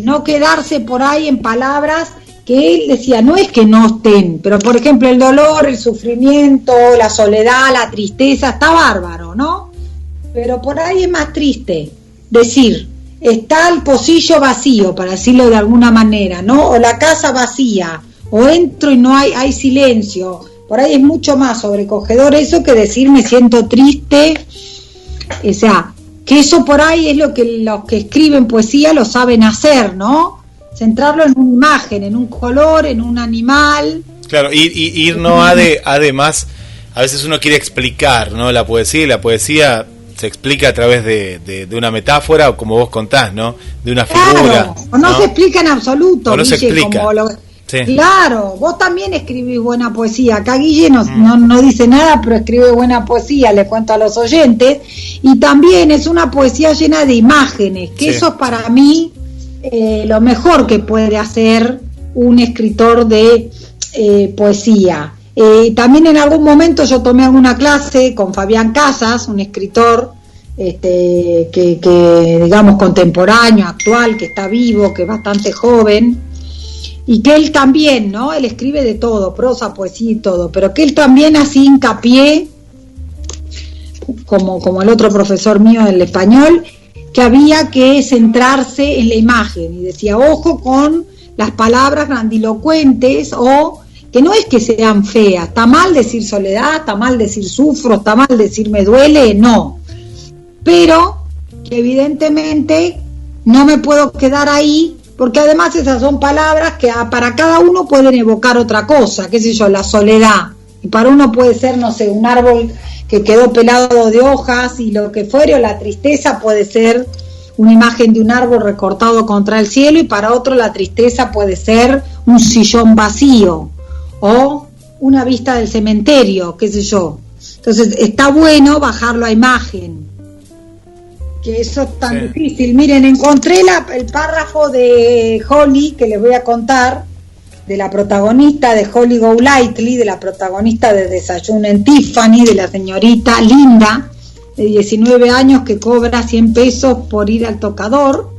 No quedarse por ahí en palabras que él decía, no es que no estén, pero por ejemplo el dolor, el sufrimiento, la soledad, la tristeza, está bárbaro, ¿no? Pero por ahí es más triste decir, está el pocillo vacío, para decirlo de alguna manera, ¿no? O la casa vacía, o entro y no hay silencio. Por ahí es mucho más sobrecogedor eso que decir me siento triste. O sea, que eso por ahí es lo que los que escriben poesía lo saben hacer, ¿no? Centrarlo en una imagen, en un color, en un animal. Claro, ir no además, a veces uno quiere explicar, ¿no? La poesía, y la poesía se explica a través de una metáfora, o como vos contás, ¿no? De una figura. Claro, o no se explica en absoluto, o no se explica. Sí. Claro, vos también escribís buena poesía. Acá Guille no dice nada, pero escribe buena poesía, le cuento a los oyentes. Y también es una poesía llena de imágenes, que eso es para mí lo mejor que puede hacer un escritor de poesía. También en algún momento yo tomé alguna clase con Fabián Casas, un escritor que digamos contemporáneo, actual, que está vivo, que es bastante joven. Y que él también, ¿no? Él escribe de todo, prosa, poesía y todo, pero que él también hacía hincapié, como el otro profesor mío del español, que había que centrarse en la imagen, y decía, ojo con las palabras grandilocuentes, o que no es que sean feas, está mal decir soledad, está mal decir sufro, está mal decir me duele, no, pero que evidentemente no me puedo quedar ahí, porque además esas son palabras que para cada uno pueden evocar otra cosa, qué sé yo, la soledad, y para uno puede ser, no sé, un árbol que quedó pelado de hojas y lo que fuere, o la tristeza puede ser una imagen de un árbol recortado contra el cielo, y para otro la tristeza puede ser un sillón vacío o una vista del cementerio, qué sé yo. Entonces está bueno bajarlo a imagen, que eso es tan difícil. Miren, encontré el párrafo de Holly que les voy a contar, de la protagonista de Holly Golightly, de la protagonista de Desayuno en Tiffany, de la señorita Linda, de 19 años, que cobra 100 pesos por ir al tocador.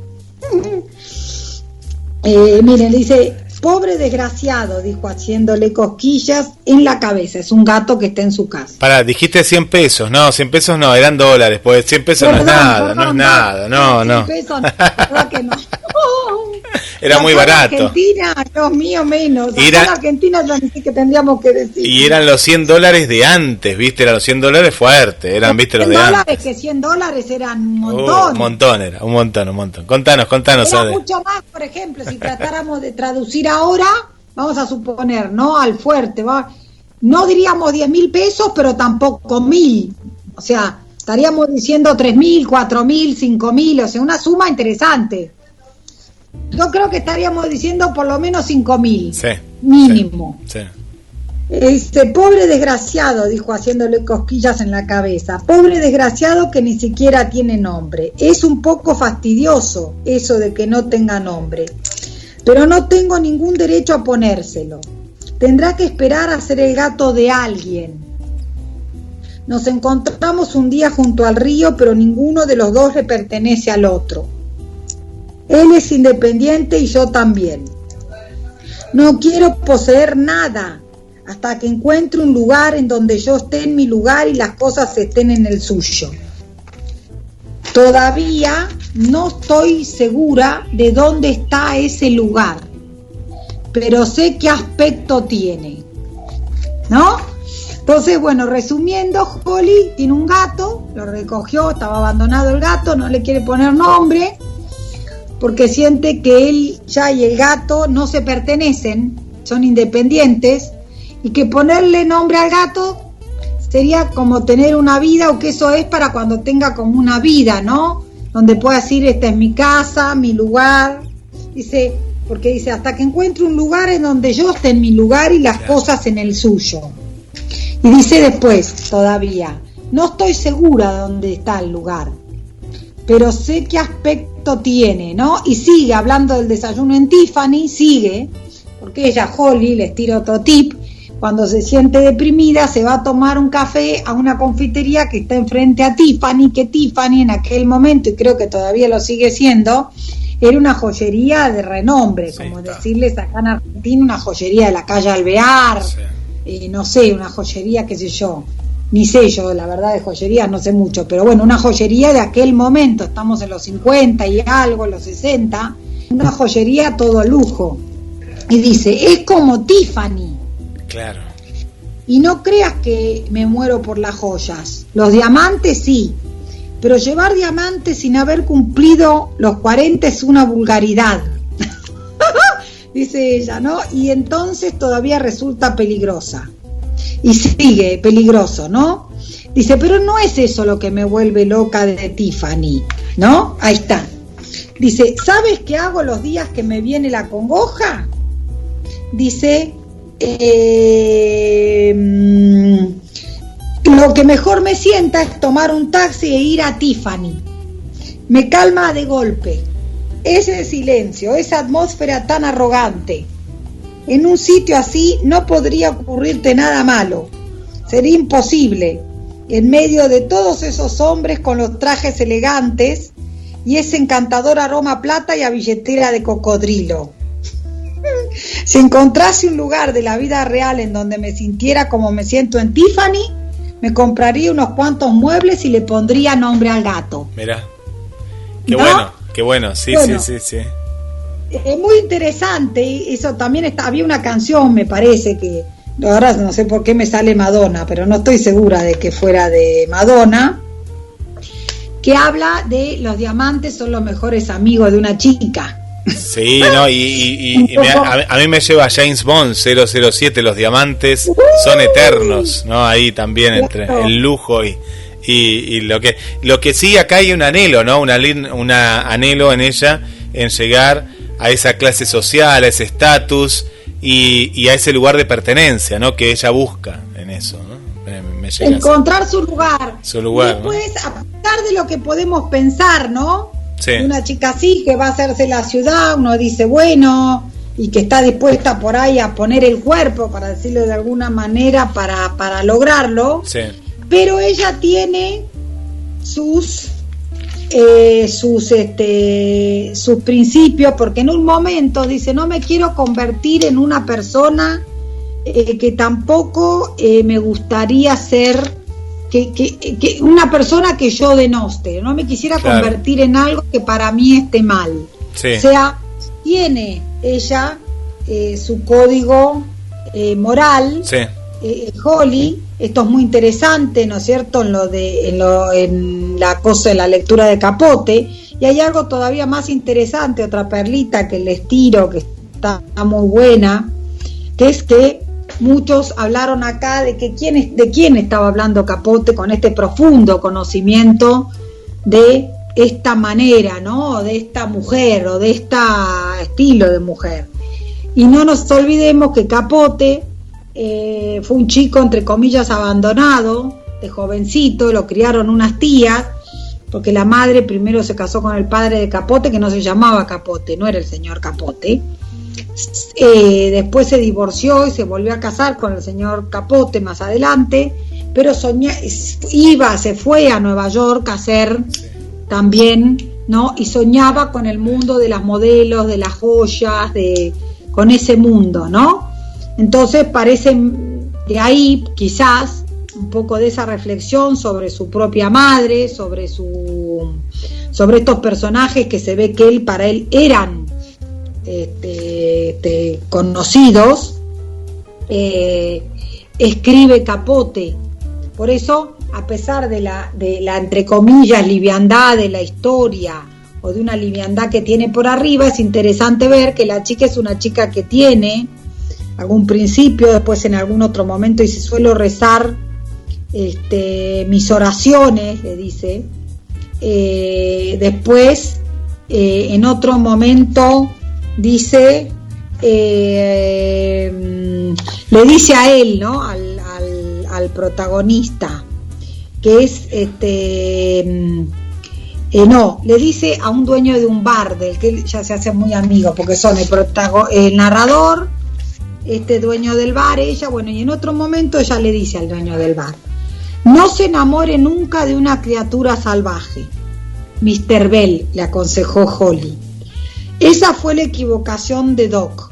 Miren, dice: pobre desgraciado, dijo haciéndole cosquillas en la cabeza. Es un gato que está en su casa. Pará, dijiste 100 pesos. No, 100 pesos no, eran dólares. Pues 100 pesos no es nada, no es nada. No. 100 pesos, no, verdad que no. Era muy barato. En Argentina, Dios mío, menos. Acá en Argentina ya ni sé qué tendríamos que decir. Y eran los $100 de antes, ¿viste? Eran los $100 fuertes, eran, ¿viste? Los de antes. Que $100 eran un montón. Un montón era, un montón. Contanos. Era mucho más, por ejemplo, si tratáramos de traducir ahora, vamos a suponer, ¿no? Al fuerte, no diríamos 10.000 pesos, pero tampoco 1.000. O sea, estaríamos diciendo 3.000, 4.000, 5.000, o sea, una suma interesante. Yo creo que estaríamos diciendo por lo menos 5.000, mínimo. Sí. Este pobre desgraciado, dijo haciéndole cosquillas en la cabeza, pobre desgraciado que ni siquiera tiene nombre. Es un poco fastidioso eso de que no tenga nombre, pero no tengo ningún derecho a ponérselo. Tendrá que esperar a ser el gato de alguien. Nos encontramos un día junto al río, pero ninguno de los dos le pertenece al otro. Él es independiente y yo también. No quiero poseer nada hasta que encuentre un lugar en donde yo esté en mi lugar y las cosas estén en el suyo. Todavía no estoy segura de dónde está ese lugar, pero sé qué aspecto tiene, ¿no? Entonces, bueno, resumiendo, Holly tiene un gato, lo recogió, estaba abandonado el gato, no le quiere poner nombre, porque siente que él ya y el gato no se pertenecen, son independientes, y que ponerle nombre al gato sería como tener una vida, o que eso es para cuando tenga como una vida, ¿no? Donde pueda decir, esta es mi casa, mi lugar. Dice, porque dice, hasta que encuentre un lugar en donde yo esté en mi lugar y las cosas en el suyo. Y dice después, todavía, no estoy segura de dónde está el lugar, pero sé qué aspecto tiene, ¿no? Y sigue hablando del desayuno en Tiffany, sigue, porque ella, Holly, les tira otro tip: cuando se siente deprimida se va a tomar un café a una confitería que está enfrente a Tiffany, que Tiffany en aquel momento, y creo que todavía lo sigue siendo, era una joyería de renombre, como decirles acá en Argentina, una joyería de la calle Alvear, no sé, una joyería, qué sé yo, ni sé yo, la verdad, de joyerías no sé mucho, pero bueno, una joyería de aquel momento, estamos en los 50 y algo, los 60, una joyería todo lujo. Y dice, es como Tiffany. Claro. Y no creas que me muero por las joyas. Los diamantes sí, pero llevar diamantes sin haber cumplido los 40 es una vulgaridad. Dice ella, ¿no? Y entonces todavía resulta peligrosa. Y sigue, peligroso, ¿no? Dice, pero no es eso lo que me vuelve loca de Tiffany, ¿no? Ahí está. Dice, ¿sabes qué hago los días que me viene la congoja? Dice, lo que mejor me sienta es tomar un taxi e ir a Tiffany. Me calma de golpe. Ese silencio, esa atmósfera tan arrogante. En un sitio así no podría ocurrirte nada malo. Sería imposible. En medio de todos esos hombres con los trajes elegantes y ese encantador aroma a plata y a billetera de cocodrilo. Si encontrase un lugar de la vida real en donde me sintiera como me siento en Tiffany, me compraría unos cuantos muebles y le pondría nombre al gato. Mirá, qué ¿no? bueno, sí. Es muy interesante, eso también había una canción, me parece, que ahora no sé por qué me sale Madonna, pero no estoy segura de que fuera de Madonna, que habla de los diamantes son los mejores amigos de una chica. Sí, no, a mí me lleva James Bond 007, los diamantes son eternos, ¿no? Ahí también entre el lujo y Y lo que sí, acá hay un anhelo, ¿no? Un anhelo en ella en llegar a esa clase social, a ese estatus y a ese lugar de pertenencia, ¿no? Que ella busca en eso, ¿no? Me encontrar su lugar. Su lugar. Después, ¿no? A pesar de lo que podemos pensar, ¿no? Sí. Una chica así que va a hacerse la ciudad, uno dice, bueno, y que está dispuesta por ahí a poner el cuerpo, para decirlo de alguna manera, para lograrlo. Sí. Pero ella tiene sus principios, porque en un momento dice, no me quiero convertir en una persona que tampoco me gustaría ser que una persona que yo denoste, no me quisiera convertir en algo que para mí esté mal. Sí. O sea, tiene ella su código moral. Sí. Holly, esto es muy interesante, ¿no es cierto? En la cosa de la lectura de Capote, y hay algo todavía más interesante, otra perlita que les tiro, que está muy buena, que es que muchos hablaron acá de quién estaba hablando Capote con este profundo conocimiento de esta manera, ¿no? De esta mujer o de este estilo de mujer. Y no nos olvidemos que Capote fue un chico entre comillas abandonado, de jovencito, lo criaron unas tías, porque la madre primero se casó con el padre de Capote, que no se llamaba Capote, no era el señor Capote. Después se divorció y se volvió a casar con el señor Capote más adelante, pero se fue a Nueva York a hacer también, ¿no? Y soñaba con el mundo de las modelos, de las joyas, con ese mundo, ¿no? Entonces parece de ahí quizás un poco de esa reflexión sobre su propia madre, sobre estos personajes que se ve que para él eran conocidos, escribe Capote. Por eso, a pesar de la entre comillas liviandad de la historia o de una liviandad que tiene por arriba, es interesante ver que la chica es una chica que tiene algún principio. Después en algún otro momento dice, suelo rezar mis oraciones, le dice. Después en otro momento dice, le dice a él, ¿no? Al protagonista, que es le dice a un dueño de un bar del que él ya se hace muy amigo, porque son el narrador, dueño del bar, ella, bueno, y en otro momento ella le dice al dueño del bar, no se enamore nunca de una criatura salvaje. Mr. Bell, le aconsejó Holly. Esa fue la equivocación de Doc,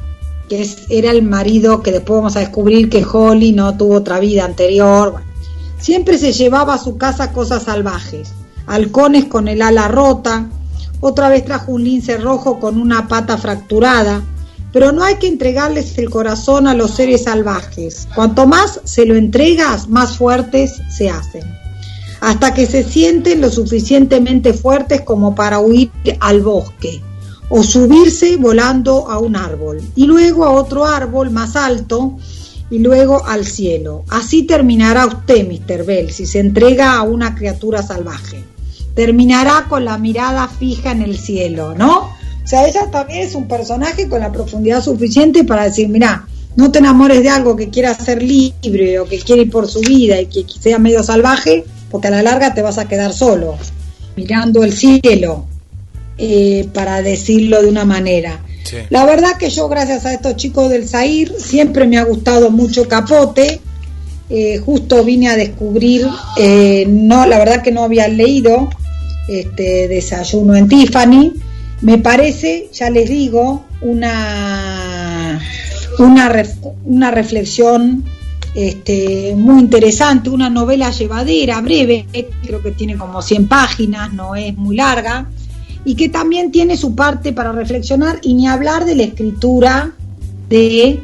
que era el marido, que después vamos a descubrir que Holly no tuvo otra vida anterior. Bueno, siempre se llevaba a su casa cosas salvajes, halcones con el ala rota, otra vez trajo un lince rojo con una pata fracturada. Pero no hay que entregarles el corazón a los seres salvajes. Cuanto más se lo entregas, más fuertes se hacen, hasta que se sienten lo suficientemente fuertes como para huir al bosque o subirse volando a un árbol y luego a otro árbol más alto y luego al cielo. Así terminará usted, Mr. Bell, si se entrega a una criatura salvaje. Terminará con la mirada fija en el cielo, ¿no? O sea, ella también es un personaje con la profundidad suficiente para decir, mirá, no te enamores de algo que quiera ser libre o que quiere ir por su vida y que sea medio salvaje, porque a la larga te vas a quedar solo, mirando el cielo, para decirlo de una manera. Sí. La verdad que yo, gracias a estos chicos del Zair, siempre me ha gustado mucho Capote. Justo vine a descubrir, la verdad que no había leído Desayuno en Tiffany. Me parece, ya les digo, una reflexión muy interesante, una novela llevadera, breve, creo que tiene como 100 páginas, no es muy larga, y que también tiene su parte para reflexionar, y ni hablar de la escritura de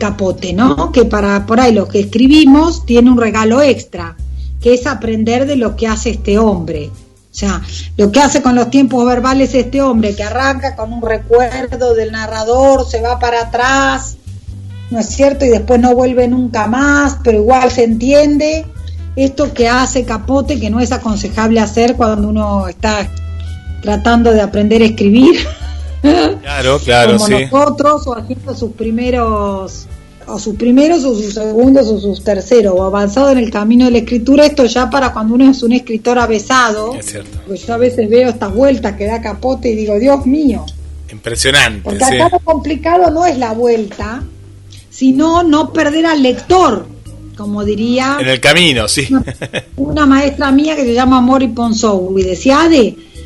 Capote, ¿no? Que por ahí los que escribimos tiene un regalo extra, que es aprender de lo que hace este hombre. O sea, lo que hace con los tiempos verbales este hombre, que arranca con un recuerdo del narrador, se va para atrás, ¿no es cierto? Y después no vuelve nunca más, pero igual se entiende. esto que hace Capote, que no es aconsejable hacer cuando uno está tratando de aprender a escribir. Claro, como sí. Nosotros, o haciendo sus primeros, o sus segundos, o sus terceros, o avanzado en el camino de la escritura. Esto ya para cuando uno es un escritor avesado. Es cierto. Pues yo a veces veo estas vueltas que da Capote y digo, Dios mío. Impresionante. Porque acá lo complicado no es la vuelta, sino no perder al lector, como diría en el camino, sí. Una maestra mía que se llama Mori Ponsou, y decía,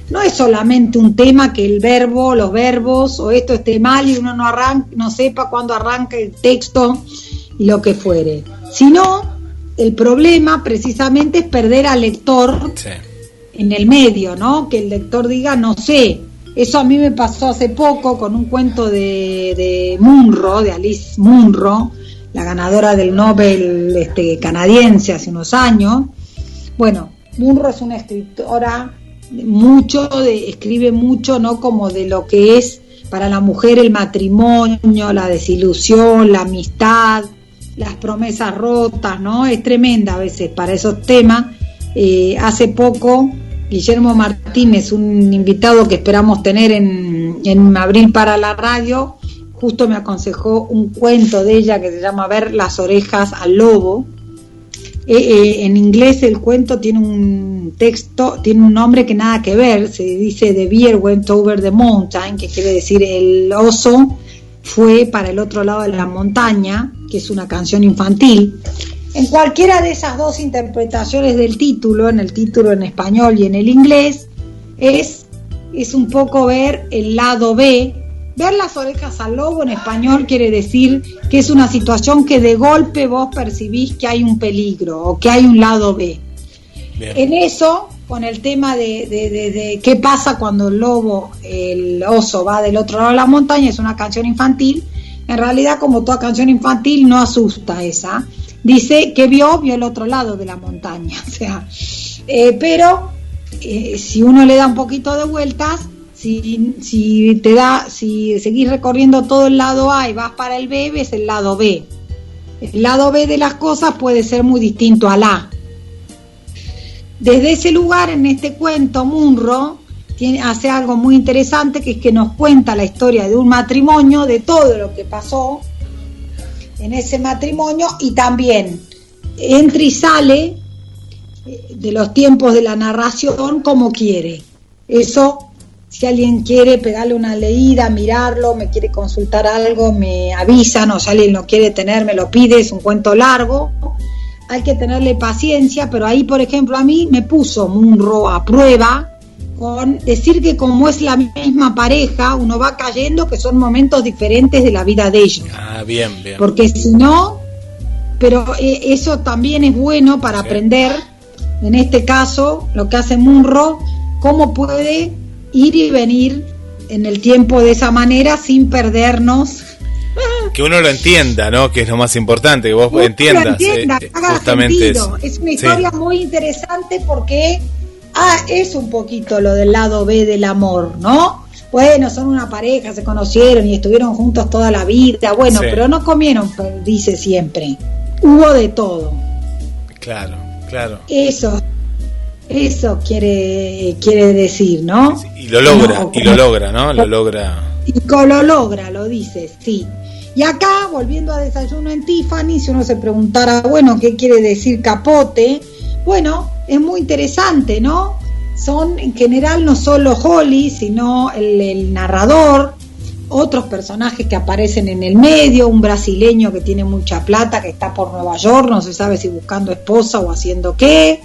no es solamente un tema que el verbo, los verbos, o esto esté mal y uno no sepa cuándo arranca el texto y lo que fuere, sino el problema precisamente es perder al lector en el medio, ¿no? Que el lector diga, no sé. Eso a mí me pasó hace poco con un cuento de Munro, de Alice Munro, la ganadora del Nobel canadiense hace unos años. Bueno, Munro es una escritora escribe mucho, ¿no? Como de lo que es para la mujer el matrimonio, la desilusión, la amistad, las promesas rotas, ¿no? Es tremenda a veces para esos temas. Hace poco Guillermo Martínez, un invitado que esperamos tener en abril para la radio, justo me aconsejó un cuento de ella que se llama Ver las orejas al lobo. En inglés el cuento tiene un texto, tiene un nombre que nada que ver, se dice The Bear Went Over the Mountain, que quiere decir el oso fue para el otro lado de la montaña, que es una canción infantil. En cualquiera de esas dos interpretaciones del título, en el título en español y en el inglés, es un poco ver el lado B. Ver las orejas al lobo en español quiere decir que es una situación que de golpe vos percibís que hay un peligro o que hay un lado B. Bien. En eso, con el tema de qué pasa cuando el oso va del otro lado de la montaña, es una canción infantil. En realidad, como toda canción infantil, no asusta esa. Dice que vio el otro lado de la montaña. O sea, pero si uno le da un poquito de vueltas, si seguís recorriendo todo el lado A y vas para el B, ves el lado B. El lado B de las cosas puede ser muy distinto al A. Desde ese lugar, en este cuento, Munro hace algo muy interesante, que es que nos cuenta la historia de un matrimonio, de todo lo que pasó en ese matrimonio, y también entra y sale de los tiempos de la narración como quiere. Eso, si alguien quiere pegarle una leída, mirarlo, me quiere consultar algo, me avisan, o si alguien lo quiere tener, me lo pide. Es un cuento largo, hay que tenerle paciencia, pero ahí, por ejemplo, a mí me puso Munro a prueba con decir que como es la misma pareja, uno va cayendo que son momentos diferentes de la vida de ellos. Bien. Porque si no, pero eso también es bueno para aprender, en este caso, lo que hace Munro, cómo puede ir y venir en el tiempo de esa manera sin perdernos. Que uno lo entienda, ¿no? Que es lo más importante, que vos entiendas. Justamente eso. Es una historia muy interesante porque es un poquito lo del lado B del amor, ¿no? Bueno, son una pareja, se conocieron y estuvieron juntos toda la vida, bueno, pero no comieron perdices siempre. Hubo de todo. Claro. Eso quiere decir, ¿no? Y lo logra, ¿no? Lo logra, lo dice, sí. Y acá, volviendo a Desayuno en Tiffany, si uno se preguntara, bueno, ¿qué quiere decir Capote? Bueno, es muy interesante, ¿no? Son, en general, no solo Holly, sino el narrador, otros personajes que aparecen en el medio, un brasileño que tiene mucha plata, que está por Nueva York, no se sabe si buscando esposa o haciendo qué.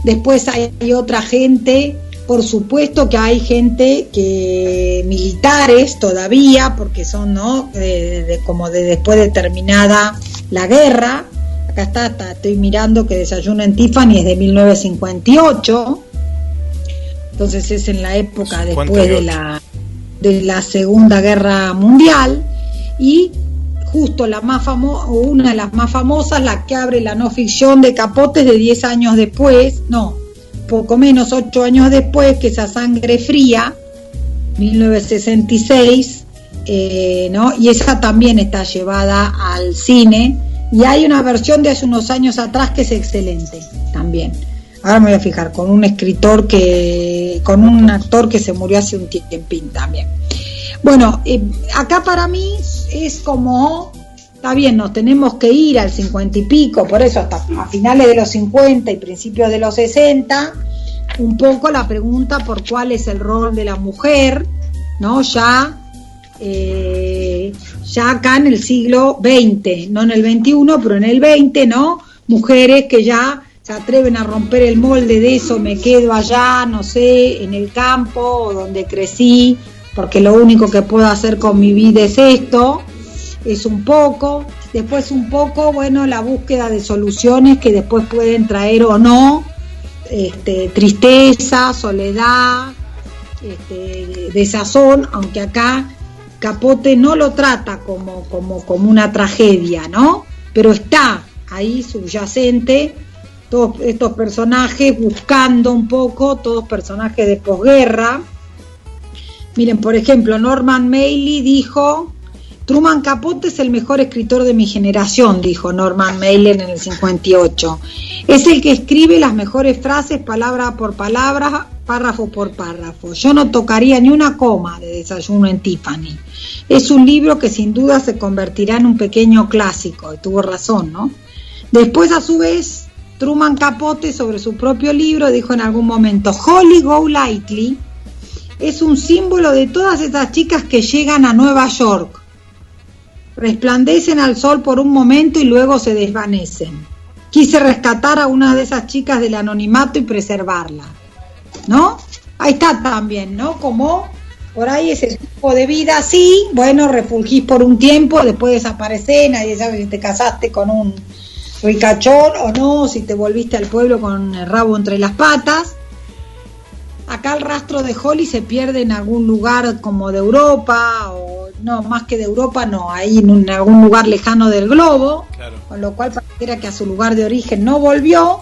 Después hay otra gente, por supuesto que hay gente que militares todavía, porque son, ¿no? Como de después de terminada la guerra. Acá estoy mirando que Desayuno en Tiffany es de 1958, entonces es en la época después de la Segunda Guerra Mundial, y justo una de las más famosas, la que abre la no ficción de Capote, de 10 años después, no, poco menos, 8 años después, que es A Sangre Fría, 1966, ¿no? Y esa también está llevada al cine Y hay una versión de hace unos años atrás que es excelente también. Ahora me voy a fijar, con un actor que se murió hace un tiempín también. Bueno, acá para mí es como, está bien, nos tenemos que ir al 50 y pico, por eso hasta a finales de los 50 y principios de los 60, un poco la pregunta por cuál es el rol de la mujer, ¿no? Ya acá en el siglo XX, no en el XXI, pero en el XX, ¿no? Mujeres que ya se atreven a romper el molde de eso, me quedo allá, no sé, en el campo o donde crecí, porque lo único que puedo hacer con mi vida es esto, es un poco, después un poco, bueno, la búsqueda de soluciones que después pueden traer o no, tristeza, soledad, desazón, aunque acá Capote no lo trata como una tragedia, ¿no? Pero está ahí subyacente, todos estos personajes buscando un poco, todos personajes de posguerra. Miren, por ejemplo, Norman Mailer dijo, Truman Capote es el mejor escritor de mi generación, dijo Norman Mailer en el 58. Es el que escribe las mejores frases, palabra por palabra, párrafo por párrafo. Yo no tocaría ni una coma de Desayuno en Tiffany. Es un libro que sin duda se convertirá en un pequeño clásico, y tuvo razón, ¿no? Después, a su vez, Truman Capote, sobre su propio libro, dijo en algún momento, Holly Golightly es un símbolo de todas esas chicas que llegan a Nueva York, resplandecen al sol por un momento y luego se desvanecen. Quise rescatar a una de esas chicas del anonimato y preservarla, ¿no? Ahí está también, ¿no? Como por ahí ese tipo de vida, sí, bueno, refugís por un tiempo, después desaparecés, nadie sabe si te casaste con un ricachón o no, si te volviste al pueblo con el rabo entre las patas. Acá el rastro de Holly se pierde en algún lugar como de Europa, o no, más que de Europa, no, ahí en algún lugar lejano del globo, claro. Con lo cual pareciera que a su lugar de origen no volvió,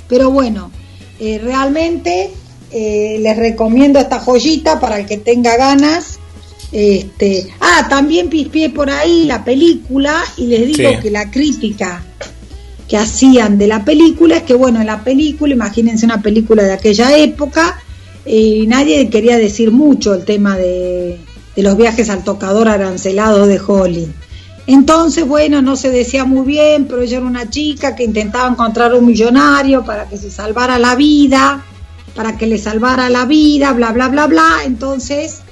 pero bueno, realmente les recomiendo esta joyita para el que tenga ganas. También pispié por ahí la película y les digo que la crítica que hacían de la película es que, bueno, en la película, imagínense una película de aquella época, nadie quería decir mucho el tema de los viajes al tocador arancelado de Holly. Entonces, bueno, no se decía muy bien, pero ella era una chica que intentaba encontrar un millonario para que se salvara la vida, para que le salvara la vida, bla, bla, bla, bla. Entonces,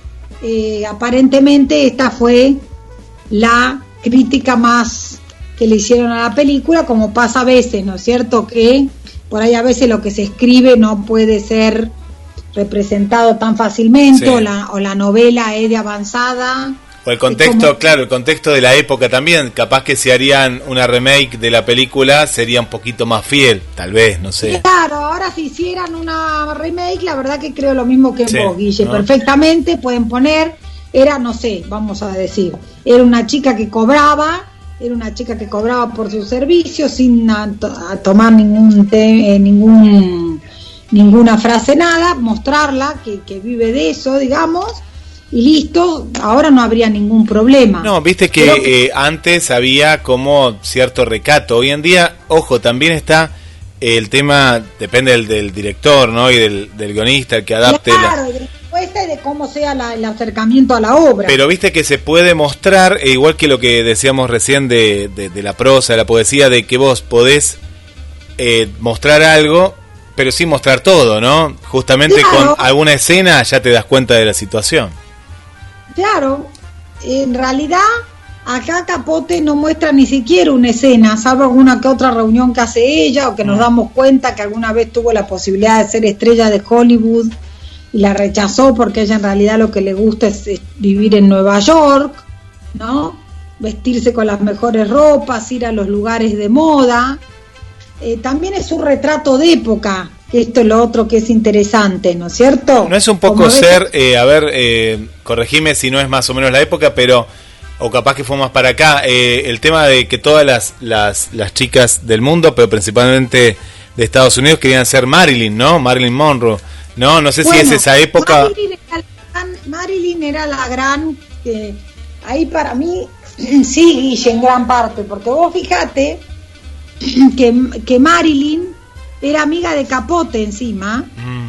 aparentemente esta fue la crítica más que le hicieron a la película, como pasa a veces, ¿no es cierto? Que por ahí a veces lo que se escribe no puede ser representado tan fácilmente, sí. o la novela es de avanzada. O el contexto, claro, el contexto de la época también, capaz que si harían una remake de la película sería un poquito más fiel, tal vez, no sé. Claro, ahora si hicieran una remake, la verdad que creo lo mismo que vos, Guille, ¿no? Perfectamente pueden poner, era, no sé, vamos a decir, era una chica que cobraba por su servicio sin tomar ninguna frase, nada, mostrarla que vive de eso, digamos, y listo, ahora no habría ningún problema. No, viste que antes había como cierto recato, hoy en día, ojo, también está el tema, depende del director, ¿no? Y del guionista, el que adapte. Claro, de cómo sea el acercamiento a la obra. Pero viste que se puede mostrar, igual que lo que decíamos recién de la prosa, de la poesía, de que vos podés mostrar algo, pero sin mostrar todo, ¿no? Justamente claro. Con alguna escena ya te das cuenta de la situación. Claro, en realidad acá Capote no muestra ni siquiera una escena, salvo alguna que otra reunión que hace ella, o que nos damos cuenta que alguna vez tuvo la posibilidad de ser estrella de Hollywood y la rechazó porque ella en realidad lo que le gusta es vivir en Nueva York, ¿no? Vestirse con las mejores ropas, ir a los lugares de moda. También es un retrato de época, que esto es lo otro que es interesante, ¿no es cierto? No es un poco ser, corregime si no es más o menos la época, pero o capaz que fue más para acá, el tema de que todas las chicas del mundo, pero principalmente de Estados Unidos, querían ser Marilyn, ¿no? Marilyn Monroe. No sé si es esa época. Marilyn era la gran ahí para mí Sí, Guille, en gran parte, porque vos fijate que Marilyn era amiga de Capote encima,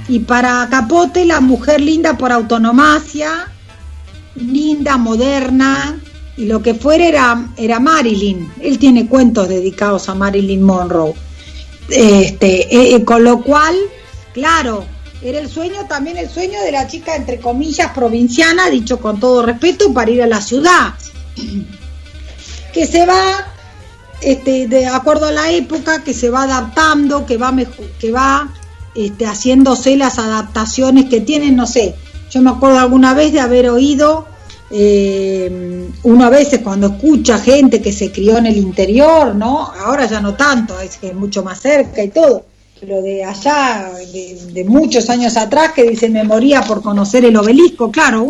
y para Capote la mujer linda por autonomacia, linda, moderna, y lo que fuera era Marilyn. Él tiene cuentos dedicados a Marilyn Monroe. Con lo cual, claro, era el sueño de la chica, entre comillas, provinciana, dicho con todo respeto, para ir a la ciudad, que se va, de acuerdo a la época, que se va adaptando, que va haciéndose las adaptaciones que tienen, no sé, yo me acuerdo alguna vez de haber oído, uno a veces cuando escucha gente que se crió en el interior, ¿no? Ahora ya no tanto, es que es mucho más cerca y todo, pero de allá, de muchos años atrás, que dice, me moría por conocer el obelisco, claro,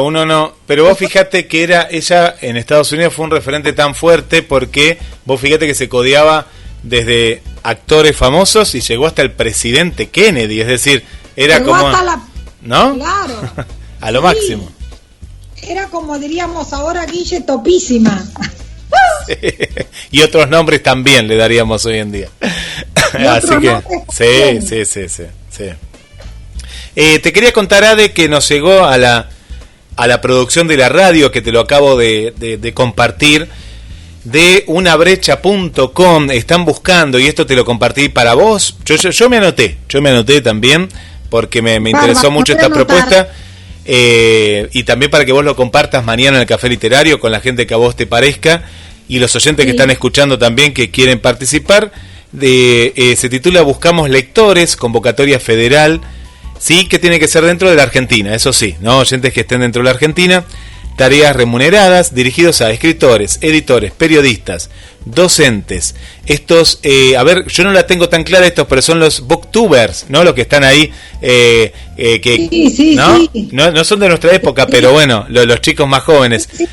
uno no. Pero vos fíjate que ella en Estados Unidos fue un referente tan fuerte, porque vos fíjate que se codeaba desde actores famosos y llegó hasta el presidente Kennedy, es decir, era llegó como... ¿no? Claro. A lo máximo. Era como diríamos ahora, Guille, topísima. Sí. Y otros nombres también le daríamos hoy en día. Así que sí. Te quería contar, Ade, que nos llegó a la producción de la radio, que te lo acabo de compartir, de unabrecha.com. Están buscando, y esto te lo compartí para vos. Yo me anoté también, porque me interesó mucho esta propuesta. Y también para que vos lo compartas mañana en el Café Literario con la gente que a vos te parezca, y los oyentes que están escuchando también, que quieren participar. Se titula Buscamos Lectores, convocatoria federal, sí, que tiene que ser dentro de la Argentina, eso sí, ¿no? Oyentes que estén dentro de la Argentina. Tareas remuneradas dirigidos a escritores, editores, periodistas, docentes. Estos, yo no la tengo tan clara estos, pero son los booktubers, ¿no? Los que están ahí, ¿no? No son de nuestra época, pero bueno, los chicos más jóvenes. Sí.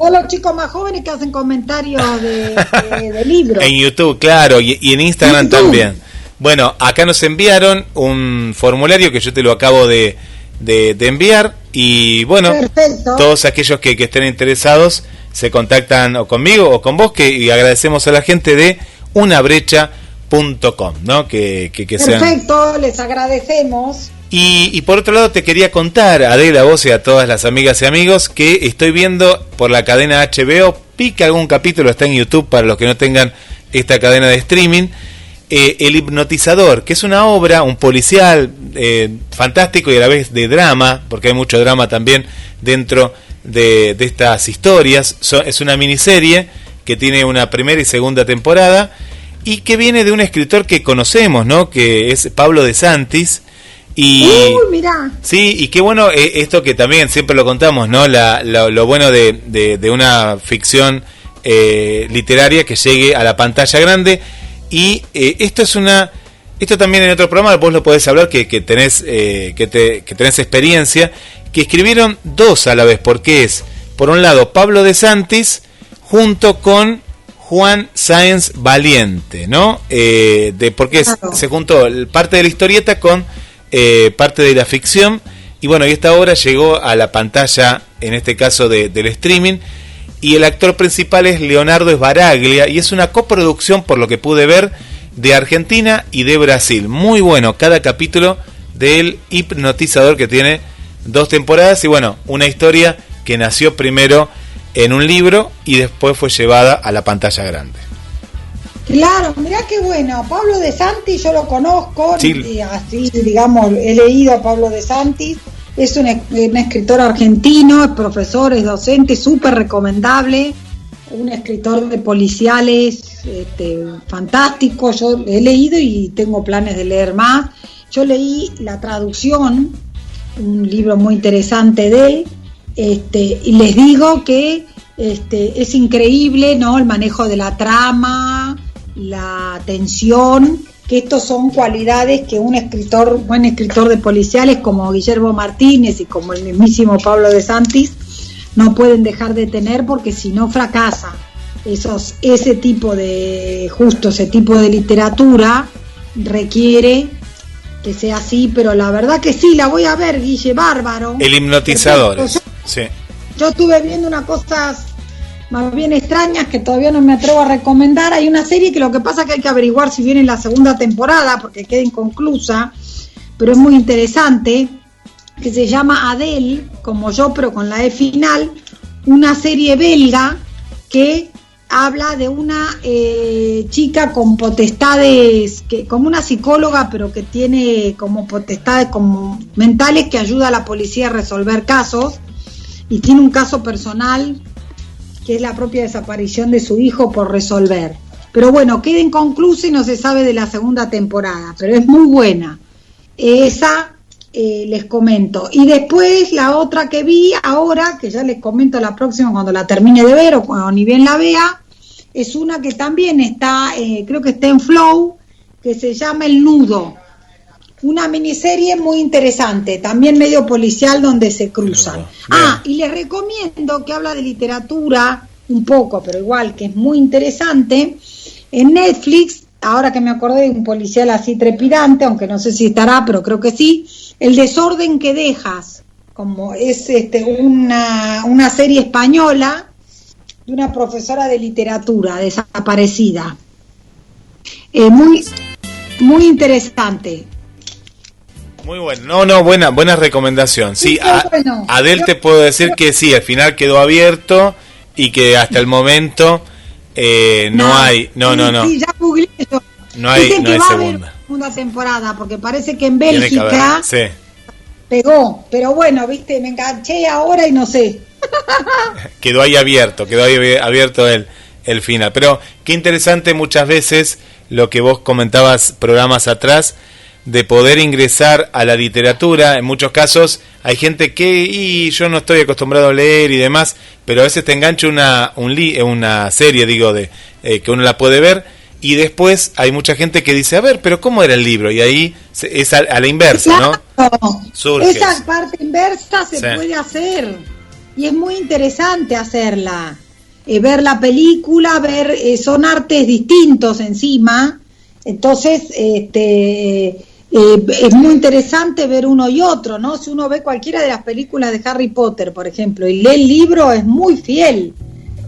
O los chicos más jóvenes que hacen comentarios de libros. En YouTube, claro, y en Instagram también. Bueno, acá nos enviaron un formulario que yo te lo acabo de enviar, y bueno, perfecto. Todos aquellos que estén interesados se contactan o conmigo o con vos, y agradecemos a la gente de unabrecha.com, ¿no? Que perfecto, sean... les agradecemos. Y por otro lado te quería contar, Adela, a vos y a todas las amigas y amigos, que estoy viendo por la cadena HBO, pica algún capítulo, está en YouTube para los que no tengan esta cadena de streaming, El Hipnotizador, que es una obra, un policial fantástico y a la vez de drama, porque hay mucho drama también dentro de estas historias. Es una miniserie que tiene una primera y segunda temporada, y que viene de un escritor que conocemos, ¿no? Que es Pablo De Santis. Y mirá. Sí, y qué bueno esto que también siempre lo contamos, ¿no? Lo bueno de una ficción literaria que llegue a la pantalla grande. Y esto también en otro programa vos lo podés hablar, que tenés tenés experiencia, que escribieron dos a la vez, porque es, por un lado, Pablo De Santis junto con Juan Sáenz Valiente, ¿no? Porque se juntó parte de la historieta con parte de la ficción, y bueno, y esta obra llegó a la pantalla, en este caso del streaming, y el actor principal es Leonardo Sbaraglia, y es una coproducción, por lo que pude ver, de Argentina y de Brasil. Muy bueno cada capítulo del Hipnotizador, que tiene 2 temporadas, y bueno, una historia que nació primero en un libro y después fue llevada a la pantalla grande. Claro, mirá qué bueno. Pablo De Santis yo lo conozco, sí. Así, digamos, he leído a Pablo De Santis. Es un escritor argentino, es profesor, es docente, súper recomendable. Un escritor de policiales fantástico. Yo he leído y tengo planes de leer más. Yo leí La Traducción, un libro muy interesante de él. Y les digo que es increíble, ¿no? El manejo de la trama, la tensión, que estos son cualidades que buen escritor de policiales como Guillermo Martínez y como el mismísimo Pablo De Santis no pueden dejar de tener, porque si no fracasa. Ese tipo de literatura requiere que sea así, pero la verdad que sí, la voy a ver, Guille, bárbaro. El Hipnotizador. Sí. Yo estuve viendo unas cosas más bien extrañas que todavía no me atrevo a recomendar. Hay una serie que lo que pasa es que hay que averiguar si viene la segunda temporada porque queda inconclusa, pero es muy interesante, que se llama Adele, como yo, pero con la E final, una serie belga que habla de una chica con potestades, como una psicóloga, pero que tiene como potestades como mentales, que ayuda a la policía a resolver casos, y tiene un caso personal que es la propia desaparición de su hijo por resolver. Pero bueno, queda inconclusa y no se sabe de la segunda temporada, pero es muy buena. Esa les comento. Y después la otra que vi ahora, que ya les comento la próxima cuando la termine de ver o cuando ni bien la vea, es una que también está, creo que está en Flow, que se llama El Nudo. Una miniserie muy interesante, también medio policial donde se cruzan. Y les recomiendo, que habla de literatura un poco, pero igual que es muy interesante, en Netflix, ahora que me acordé de un policial así trepidante, aunque no sé si estará, pero creo que sí, El desorden que dejas, como es una serie española de una profesora de literatura desaparecida. Muy, muy interesante. Muy bueno, buena recomendación. Sí, bueno. Adel, te puedo decir que sí, al final quedó abierto y que hasta el momento no hay. Sí, ya googleé eso. No hay segunda temporada, porque parece que en Bélgica sí, pegó, pero bueno, viste, me enganché ahora y no sé. quedó ahí abierto el final. Pero qué interesante muchas veces lo que vos comentabas programas atrás, de poder ingresar a la literatura. En muchos casos hay gente que yo no estoy acostumbrado a leer y demás, pero a veces te engancha una serie, que uno la puede ver, y después hay mucha gente que dice, a ver, pero ¿cómo era el libro? Y ahí es a la inversa, ¿no? Surge esa eso. parte inversa se puede hacer, y es muy interesante hacerla. Ver la película, son artes distintos encima, entonces es muy interesante ver uno y otro, ¿no? Si uno ve cualquiera de las películas de Harry Potter, por ejemplo, y lee el libro, es muy fiel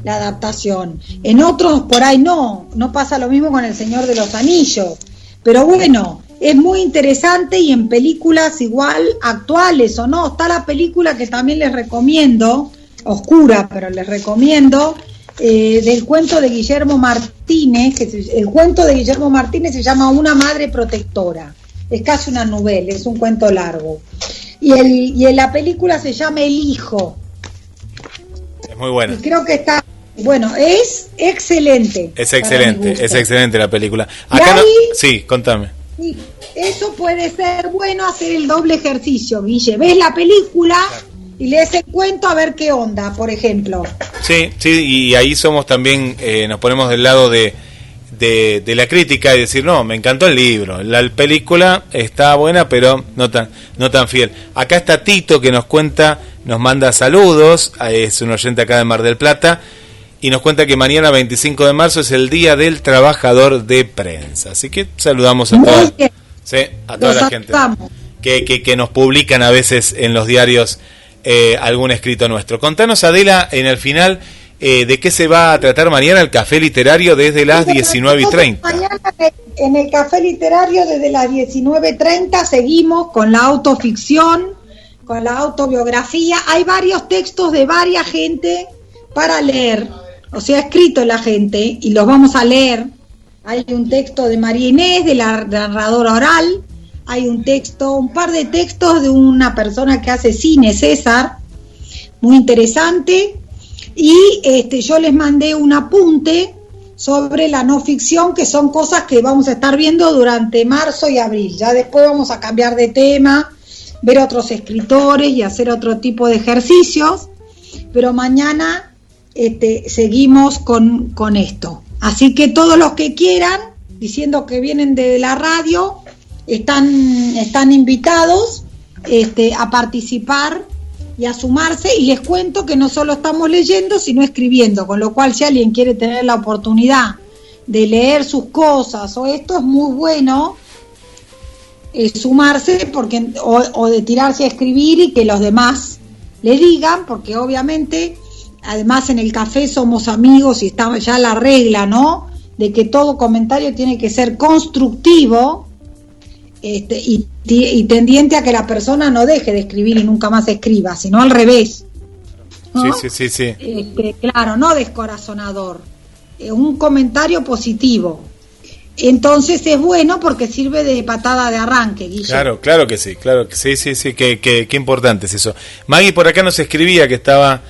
la adaptación. En otros por ahí no pasa lo mismo con El Señor de los Anillos, pero bueno, es muy interesante. Y en películas igual actuales o no, está la película que también les recomiendo, oscura, pero les recomiendo, del cuento de Guillermo Martínez, el cuento de Guillermo Martínez se llama Una madre protectora. Es casi una novela, es un cuento largo. Y la película se llama El Hijo. Es muy buena. Y creo que está, es excelente. Es excelente la película. Sí, contame. Sí, eso puede ser bueno, hacer el doble ejercicio, Guille. Ves la película y lees el cuento a ver qué onda, por ejemplo. Sí, y ahí somos también, nos ponemos del lado de la crítica y decir, no, me encantó el libro, la película está buena, pero no tan fiel. Acá está Tito, que nos manda saludos, es un oyente acá de Mar del Plata, y nos cuenta que mañana 25 de marzo es el Día del Trabajador de Prensa, así que saludamos a toda la gente que nos publican a veces en los diarios algún escrito nuestro. Contanos, Adela, en el final, ¿de qué se va a tratar mañana el Café Literario desde las 19:30? Mañana en el Café Literario desde las 19:30 seguimos con la autoficción, con la autobiografía. Hay varios textos de varias gente para leer, o sea, escrito la gente, y los vamos a leer. Hay un texto de María Inés, de la narradora oral. Hay un par de textos de una persona que hace cine, César, muy interesante. Y yo les mandé un apunte sobre la no ficción, que son cosas que vamos a estar viendo durante marzo y abril. Ya después vamos a cambiar de tema, ver otros escritores y hacer otro tipo de ejercicios, pero mañana seguimos con esto. Así que todos los que quieran, diciendo que vienen de la radio, están invitados a participar y a sumarse, y les cuento que no solo estamos leyendo, sino escribiendo, con lo cual si alguien quiere tener la oportunidad de leer sus cosas o esto, es muy bueno sumarse o de tirarse a escribir y que los demás le digan, porque obviamente además en el café somos amigos y está ya la regla, ¿no? De que todo comentario tiene que ser constructivo, y tendiente a que la persona no deje de escribir y nunca más escriba, sino al revés, ¿no? Sí. Claro, no descorazonador, un comentario positivo. Entonces es bueno porque sirve de patada de arranque, Guille. Claro que sí, sí, qué importante es eso. Maggie por acá nos escribía que estaba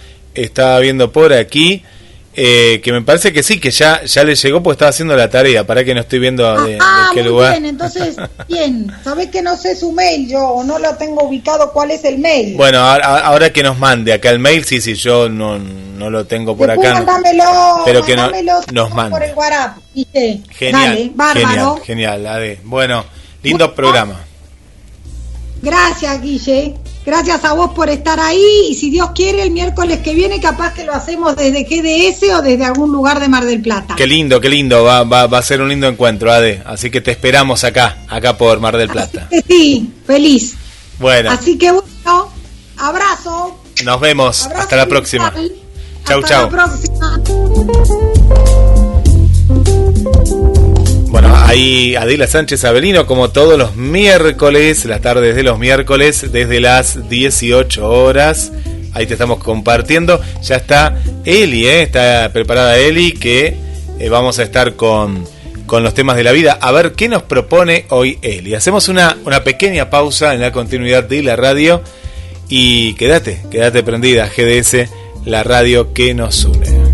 viendo por aquí, que me parece que sí, que ya le llegó porque estaba haciendo la tarea, para que no estoy viendo de qué lugar. Bien, entonces, bien, sabés que no sé su mail, yo no lo tengo ubicado, ¿cuál es el mail? Bueno, ahora que nos mande acá el mail, sí, yo no lo tengo por después acá, pero que nos mande por el WhatsApp, ¿viste? Genial, dale, bárbaro. Genial, Ade. Bueno, lindo programa. Gracias, Guille. Gracias a vos por estar ahí, y si Dios quiere el miércoles que viene capaz que lo hacemos desde GDS o desde algún lugar de Mar del Plata. Qué lindo, va a ser un lindo encuentro, Ade, así que te esperamos acá por Mar del Plata. Sí, feliz. Bueno. Así que bueno, abrazo. Nos vemos, abrazo, hasta la próxima. Chau. Hasta la próxima. Bueno, ahí Adela Sánchez Avelino, como todos los miércoles, las tardes de los miércoles, desde las 18 horas. Ahí te estamos compartiendo. Ya está Eli, está preparada Eli, que vamos a estar con los temas de la vida. A ver qué nos propone hoy Eli. Hacemos una pequeña pausa en la continuidad de la radio y quédate prendida, GDS, la radio que nos une.